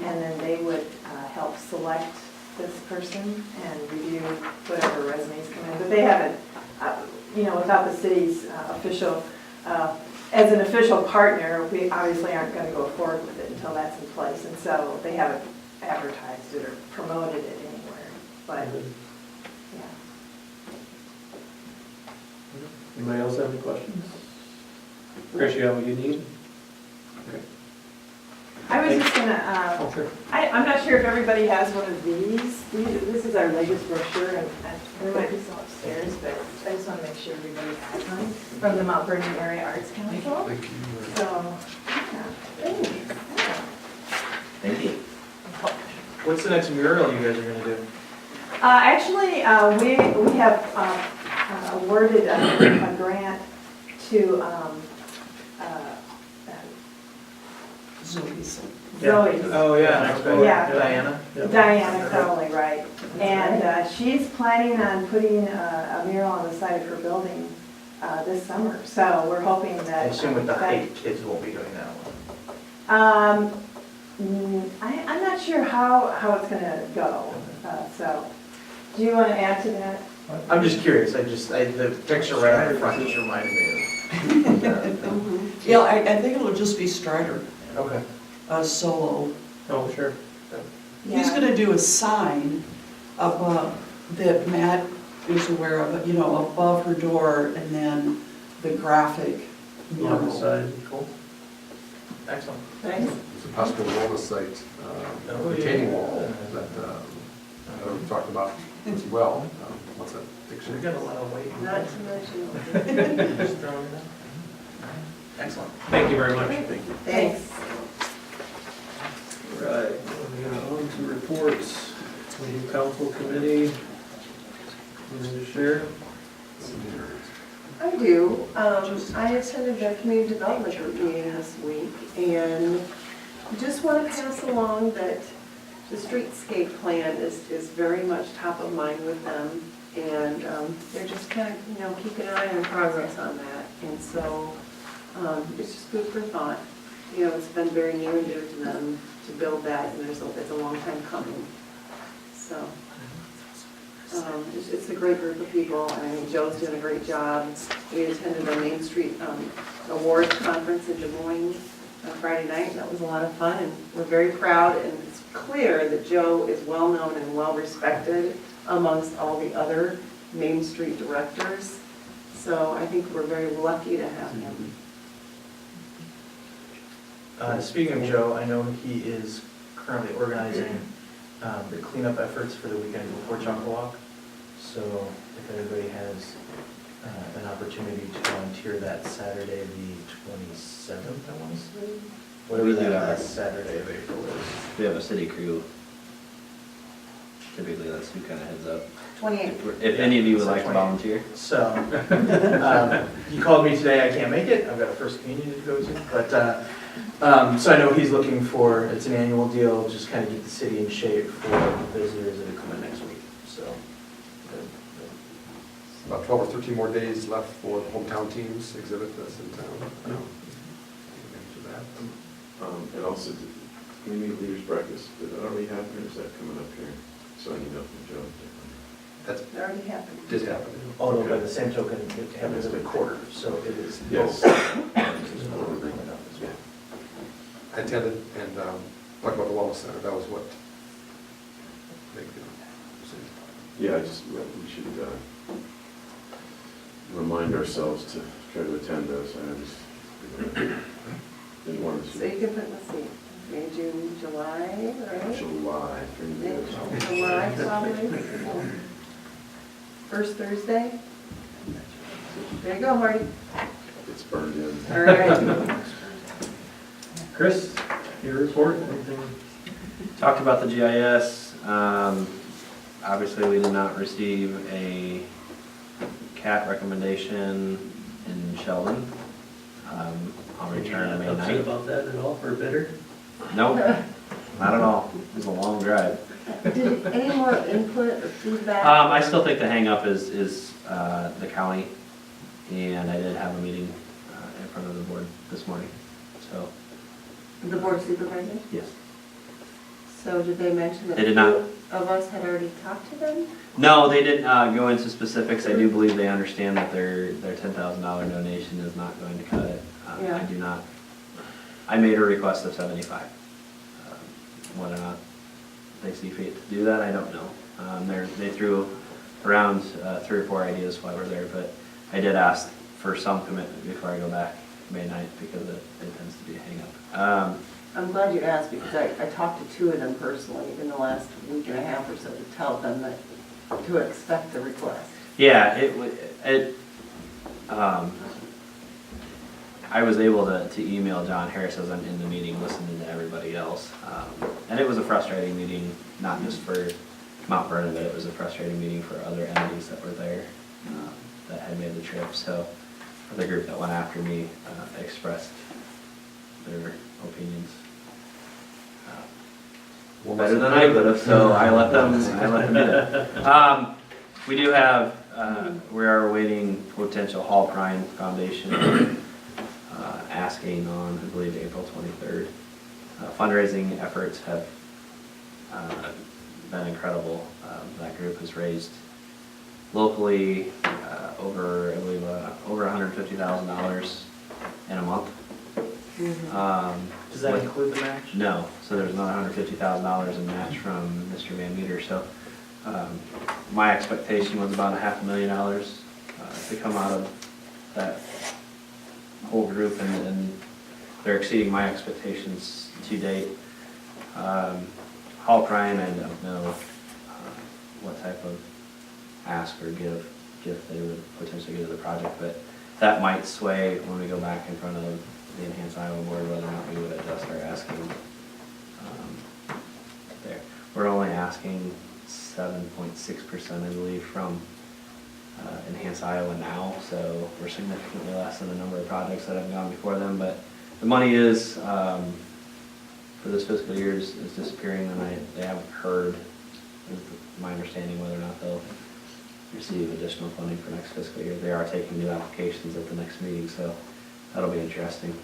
And then they would help select this person and review whatever resumes come in. But they haven't, without the city's official, as an official partner, we obviously aren't going to go forward with it until that's in place. And so they haven't advertised it or promoted it anywhere. But, yeah. Anybody else have any questions? Chris, you have what you need? I was just gonna, Oh, sure. I'm not sure if everybody has one of these. This is our latest brochure, and there might be some upstairs, but I just want to make sure everybody has one from the Mount Vernon Area Arts Council. Thank you. So, yeah. Thank you. What's the next mural you guys are gonna do? Actually, we have awarded a grant to Zoe's. Zoe. Oh, yeah, okay. Yeah. Diana? Diana Crowley, right. And she's planning on putting a mural on the side of her building this summer. So we're hoping I that. assume with the height, kids won't be doing that one. I'm not sure how it's gonna go. So, do you want to add to that? I'm just curious, the picture right on the front just reminded me of. Yeah, I think it'll just be Strider, Okay. solo. Oh, sure. He's Yeah. gonna do a sign above, that Matt is aware of, above her door, and then the graphic On the mural. side, cool. Excellent. Nice. It's a possible wellness site, Oh, retaining yeah. wall that we talked about as well. What's that We dictionary? got a lot of weight. Not to mention. Just throwing it out. Excellent. Thank you very much. Thanks. Right, moving on to reports. New council committee. Anything to share? I do. I attended the community development group meeting this week, and just want to pass along that the streetscape plan is very much top of mind with them, and they're just kind of, keeping an eye on progress on that. And so it's just good for thought. It's been very near and dear to them to build that, and it's a long time coming. So it's a great group of people, and I think Joe's doing a great job. We attended the Main Street Awards Conference in Des Moines on Friday night, and that was a lot of fun, and we're very proud, and it's clear that Joe is well-known and well-respected amongst all the other Main Street directors, so I think we're very lucky to have him. Speaking of Joe, I know he is currently organizing the cleanup efforts for the weekend before Chocolate Walk. So if anybody has an opportunity to volunteer that Saturday, the 27th, I want to say? Whatever We do that have last Saturday of April is. We have a city crew. Typically, that's who kind of heads up. 28. If any of you would like to volunteer. So, he called me today, I can't make it, I've got a first communion to go to, but, so I know he's looking for, it's an annual deal, just kind of get the city in shape for the visitors that are coming next week, so. About 12 or 13 more days left for the hometown teams exhibit that's in town. After that. And also, the community leaders breakfast, did that already happen, or is that coming up here? So I need to know from Joe. That's, It already happened. did happen. Although by the same token, it happens every quarter, so it is. Yes. I attended and talked about the wellness center. That was what they said. Yeah, we should remind ourselves to try to attend those. I just didn't want So to. you can put, let's see, May, June, July, right? July, July, probably. First Thursday? There you go, Marty. it's burned in. All right. Chris, your report, anything? Talked about the GIS. Obviously, we did not receive a CAT recommendation in Sheldon. I'll return May Upset 9th. about that at all, for bidder? Nope, not at all. It was a long drive. Did any more input or feedback? I still think the hangup is the county, and I did have a meeting in front of the board this morning, so, The board of supervisors? yes. So did they mention that? They did not. Two of us had already talked to them? No, they didn't go into specifics. I do believe they understand that their $10,000 donation is not going to cut it. Yeah. I do not. I made a request of 75. Whether or not they see fit to do that, I don't know. They threw around 3 or 4 ideas while we're there, but I did ask for some commitment before I go back May 9th because it tends to be a hang-up. I'm glad you asked because I talked to 2 of them personally in the last week and a half or so to tell them that to expect the request. Yeah, I was able to email John Harris as I'm in the meeting, listening to everybody else. And it was a frustrating meeting, not just for Mount Vernon, but it was a frustrating meeting for other entities that were there that had made the trip. So the group that went after me expressed their opinions better than I could have, so I let them do it. We do have, we are awaiting potential Hall Prime Foundation asking on, I believe, April 23rd. Fundraising efforts have been incredible. That group has raised locally over, I believe, over $150,000 in a month. Does that include the match? No, so there's another $150,000 in match from Mr. Van Meter, so my expectation was about $500,000 to come out of that whole group, and they're exceeding my expectations to date. Hall Prime, I don't know what type of ask or gift they would potentially give to the project, but that might sway when we go back in front of the Enhanced Iowa Board, whether or not we would adjust our asking there. We're only asking 7.6%, I believe, from Enhanced Iowa now, so we're significantly less than the number of projects that have gone before them, but the money is, for this fiscal year is disappearing, and they haven't heard, is my understanding, whether or not they'll receive additional funding for next fiscal year. They are taking new applications at the next meeting, so that'll be interesting.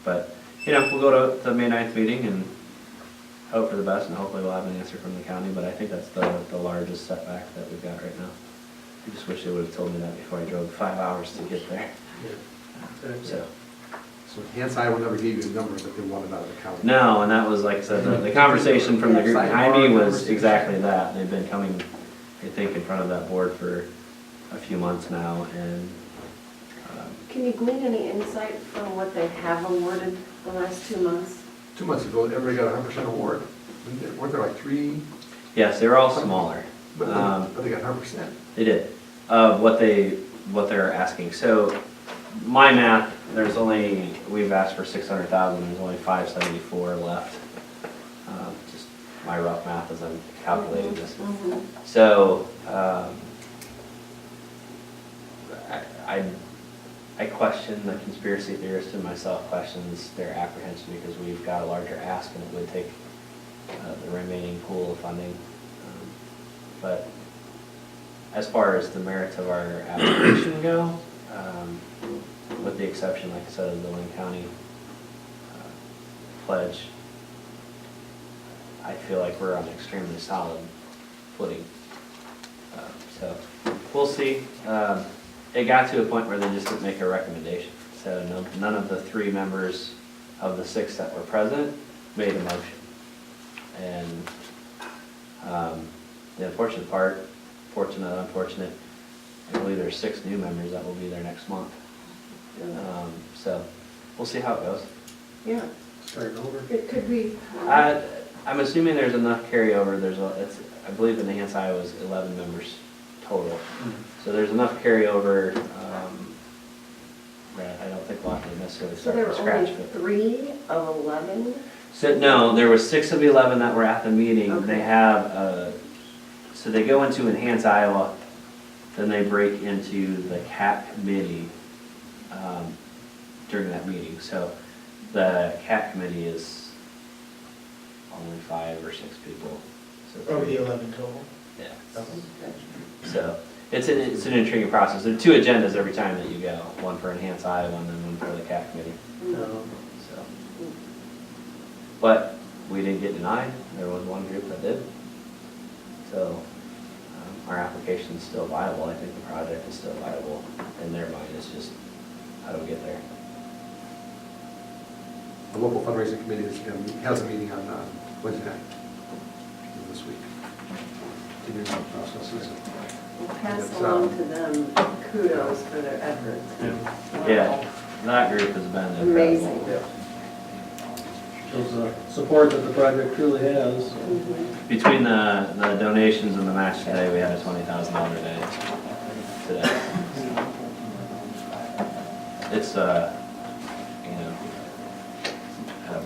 But, you know, we'll go to the May 9th meeting and hope for the best, and hopefully we'll have an answer from the county, but I think that's the largest setback that we've got right now. I just wish they would have told me that before I drove 5 hours to get there. So. So Enhanced Iowa never gave you a number that they wanted out of the county? No, and that was, like I said, the conversation from the group behind me was exactly that. They've been coming, I think, in front of that board for a few months now, and Can you glean any insight from what they have awarded the last 2 months? 2 months ago, everybody got a 100% award. Weren't there like 3? yes, they were all smaller. But they got 100%. They did, what they're asking. So my math, we've asked for 600,000, there's only 574 left. Just my rough math as I'm calculating this. So, I question, the conspiracy theorist in myself questions their apprehension, because we've got a larger ask and it would take the remaining pool of funding. But as far as the merits of our application go, with the exception, like I said, of the Lynn County pledge, I feel like we're on extremely solid footing. So we'll see. It got to a point where they just didn't make a recommendation. So none of the 3 members of the 6 that were present made a motion. And the unfortunate part, fortunate, unfortunate, I believe there's 6 new members that will be there next month. So we'll see how it goes. Yeah. Starting over. It could be. I'm assuming there's enough carryover. I believe in Enhanced Iowa is 11 members total. So there's enough carryover that I don't think we'll have to necessarily So start there from were only scratch. 3 of 11? So no, there were 6 of the 11 that were at the meeting. Okay. They have, so they go into Enhanced Iowa, then they break into the CAT committee during that meeting. So the CAT committee is only 5 or 6 people. So Or the 11 total. yeah. Okay. So it's an intriguing process. There are 2 agendas every time that you go, one for Enhanced Iowa and then one for the CAT committee. So, but we didn't get denied. There was one group that did. So our application is still viable. I think the project is still viable in their mind. It's just how do we get there? The local fundraising committee has a meeting on Wednesday night this week. Continuing the process. We'll pass along to them kudos for their efforts. Yeah, that group has been incredible. Amazing. Shows the support that the project truly has. Between the donations and the match today, we had a $20,000 day today. It's,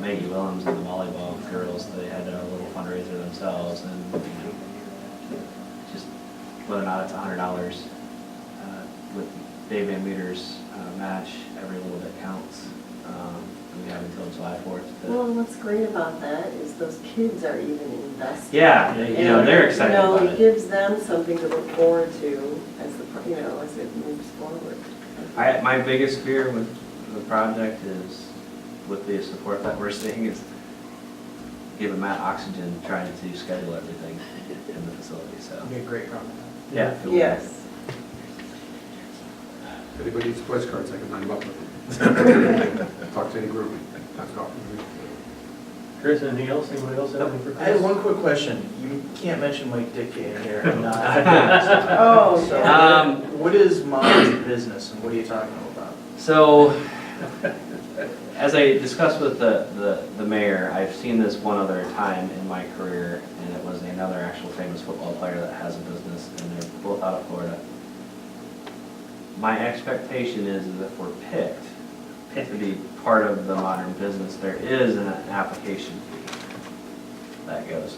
Maggie Willems and the volleyball girls, they had a little fundraiser themselves, and just whether or not it's $100 with Dave Van Meter's match, every little bit counts. And we have until July 4th. Well, what's great about that is those kids are even invested. Yeah, they're excited about It it. gives them something to look forward to as as it moves forward. My biggest fear with the project is, with the support that we're seeing, is giving Matt oxygen trying to schedule everything in the facility, so. It'd be a great problem. Yeah. Yes. If anybody needs pledge cards, I can line them up with them. Talk to any group. That's all. Chris, anything else? Anybody else have anything for Chris? I had one quick question. You can't mention Mike Dickey in here and not. Oh, So, yeah. what is Mom's business and what are you talking about? So, as I discussed with the mayor, I've seen this one other time in my career, and it was another actual famous football player that has a business, and they're both out of Florida. My expectation is that if we're picked to be part of the Modern Business, there is an application fee that goes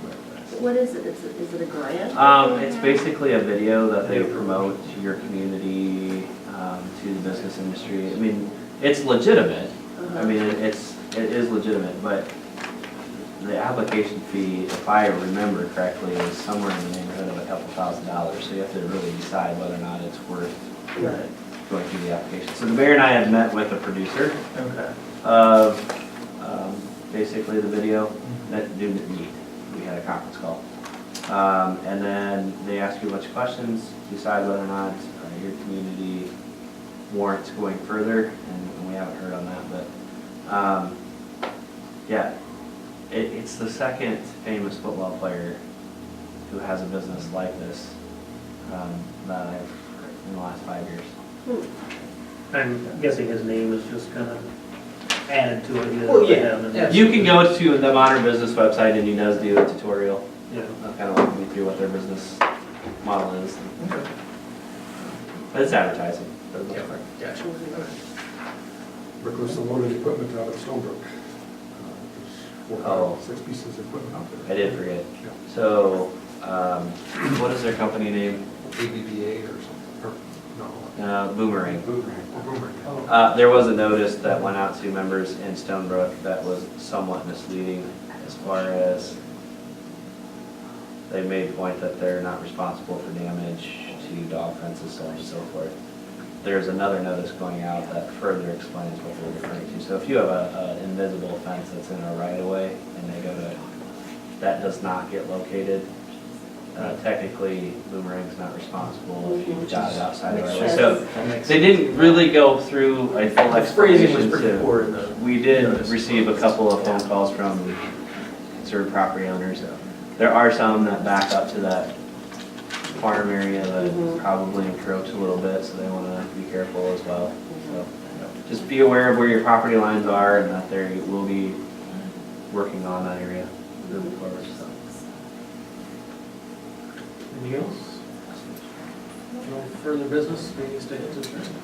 with this. What is it? Is it a grant? It's basically a video that they promote to your community, to the business industry. I mean, it's legitimate. I mean, it is legitimate, but the application fee, if I remember correctly, is somewhere in the neighborhood of a couple $1,000s. So you have to really decide whether or not it's worth going through the application. So the mayor and I have met with the producer of basically the video. That didn't meet. We had a conference call. And then they ask you a bunch of questions, decide whether or not your community warrants going further, and we haven't heard on that, but yeah, it's the second famous football player who has a business like this that I've heard in the last 5 years. I'm guessing his name is just kind of added to it. Well, yeah. You can go to the Modern Business website, and he does do a tutorial. Yeah. Kind of walking me through what their business model is. But it's advertising for the most part. Gotcha. Rick was some loaded equipment out at Stonebrook. There's 4, 5, 6 pieces of equipment out there. I did forget. So, what is their company name? ABBA or something, or, no. Boomerang. Boomerang. There was a notice that went out to members in Stonebrook that was somewhat misleading as far as they made point that they're not responsible for damage to dog fences, so on and so forth. There's another notice going out that further explains what they're referring to. So if you have an invisible fence that's in a right of way and they go to, that does not get located, technically Boomerang's not responsible if you got it outside the right of way. So they didn't really go through a full The phrasing explanation. was pretty poor in the We did notice. receive a couple of phone calls from concerned property owners. There are some that back up to that farm area that probably encroach a little bit, so they want to be careful as well. So just be aware of where your property lines are and that they will be working on that area moving forward. So. Anything else? No further business, meeting stays adjourned.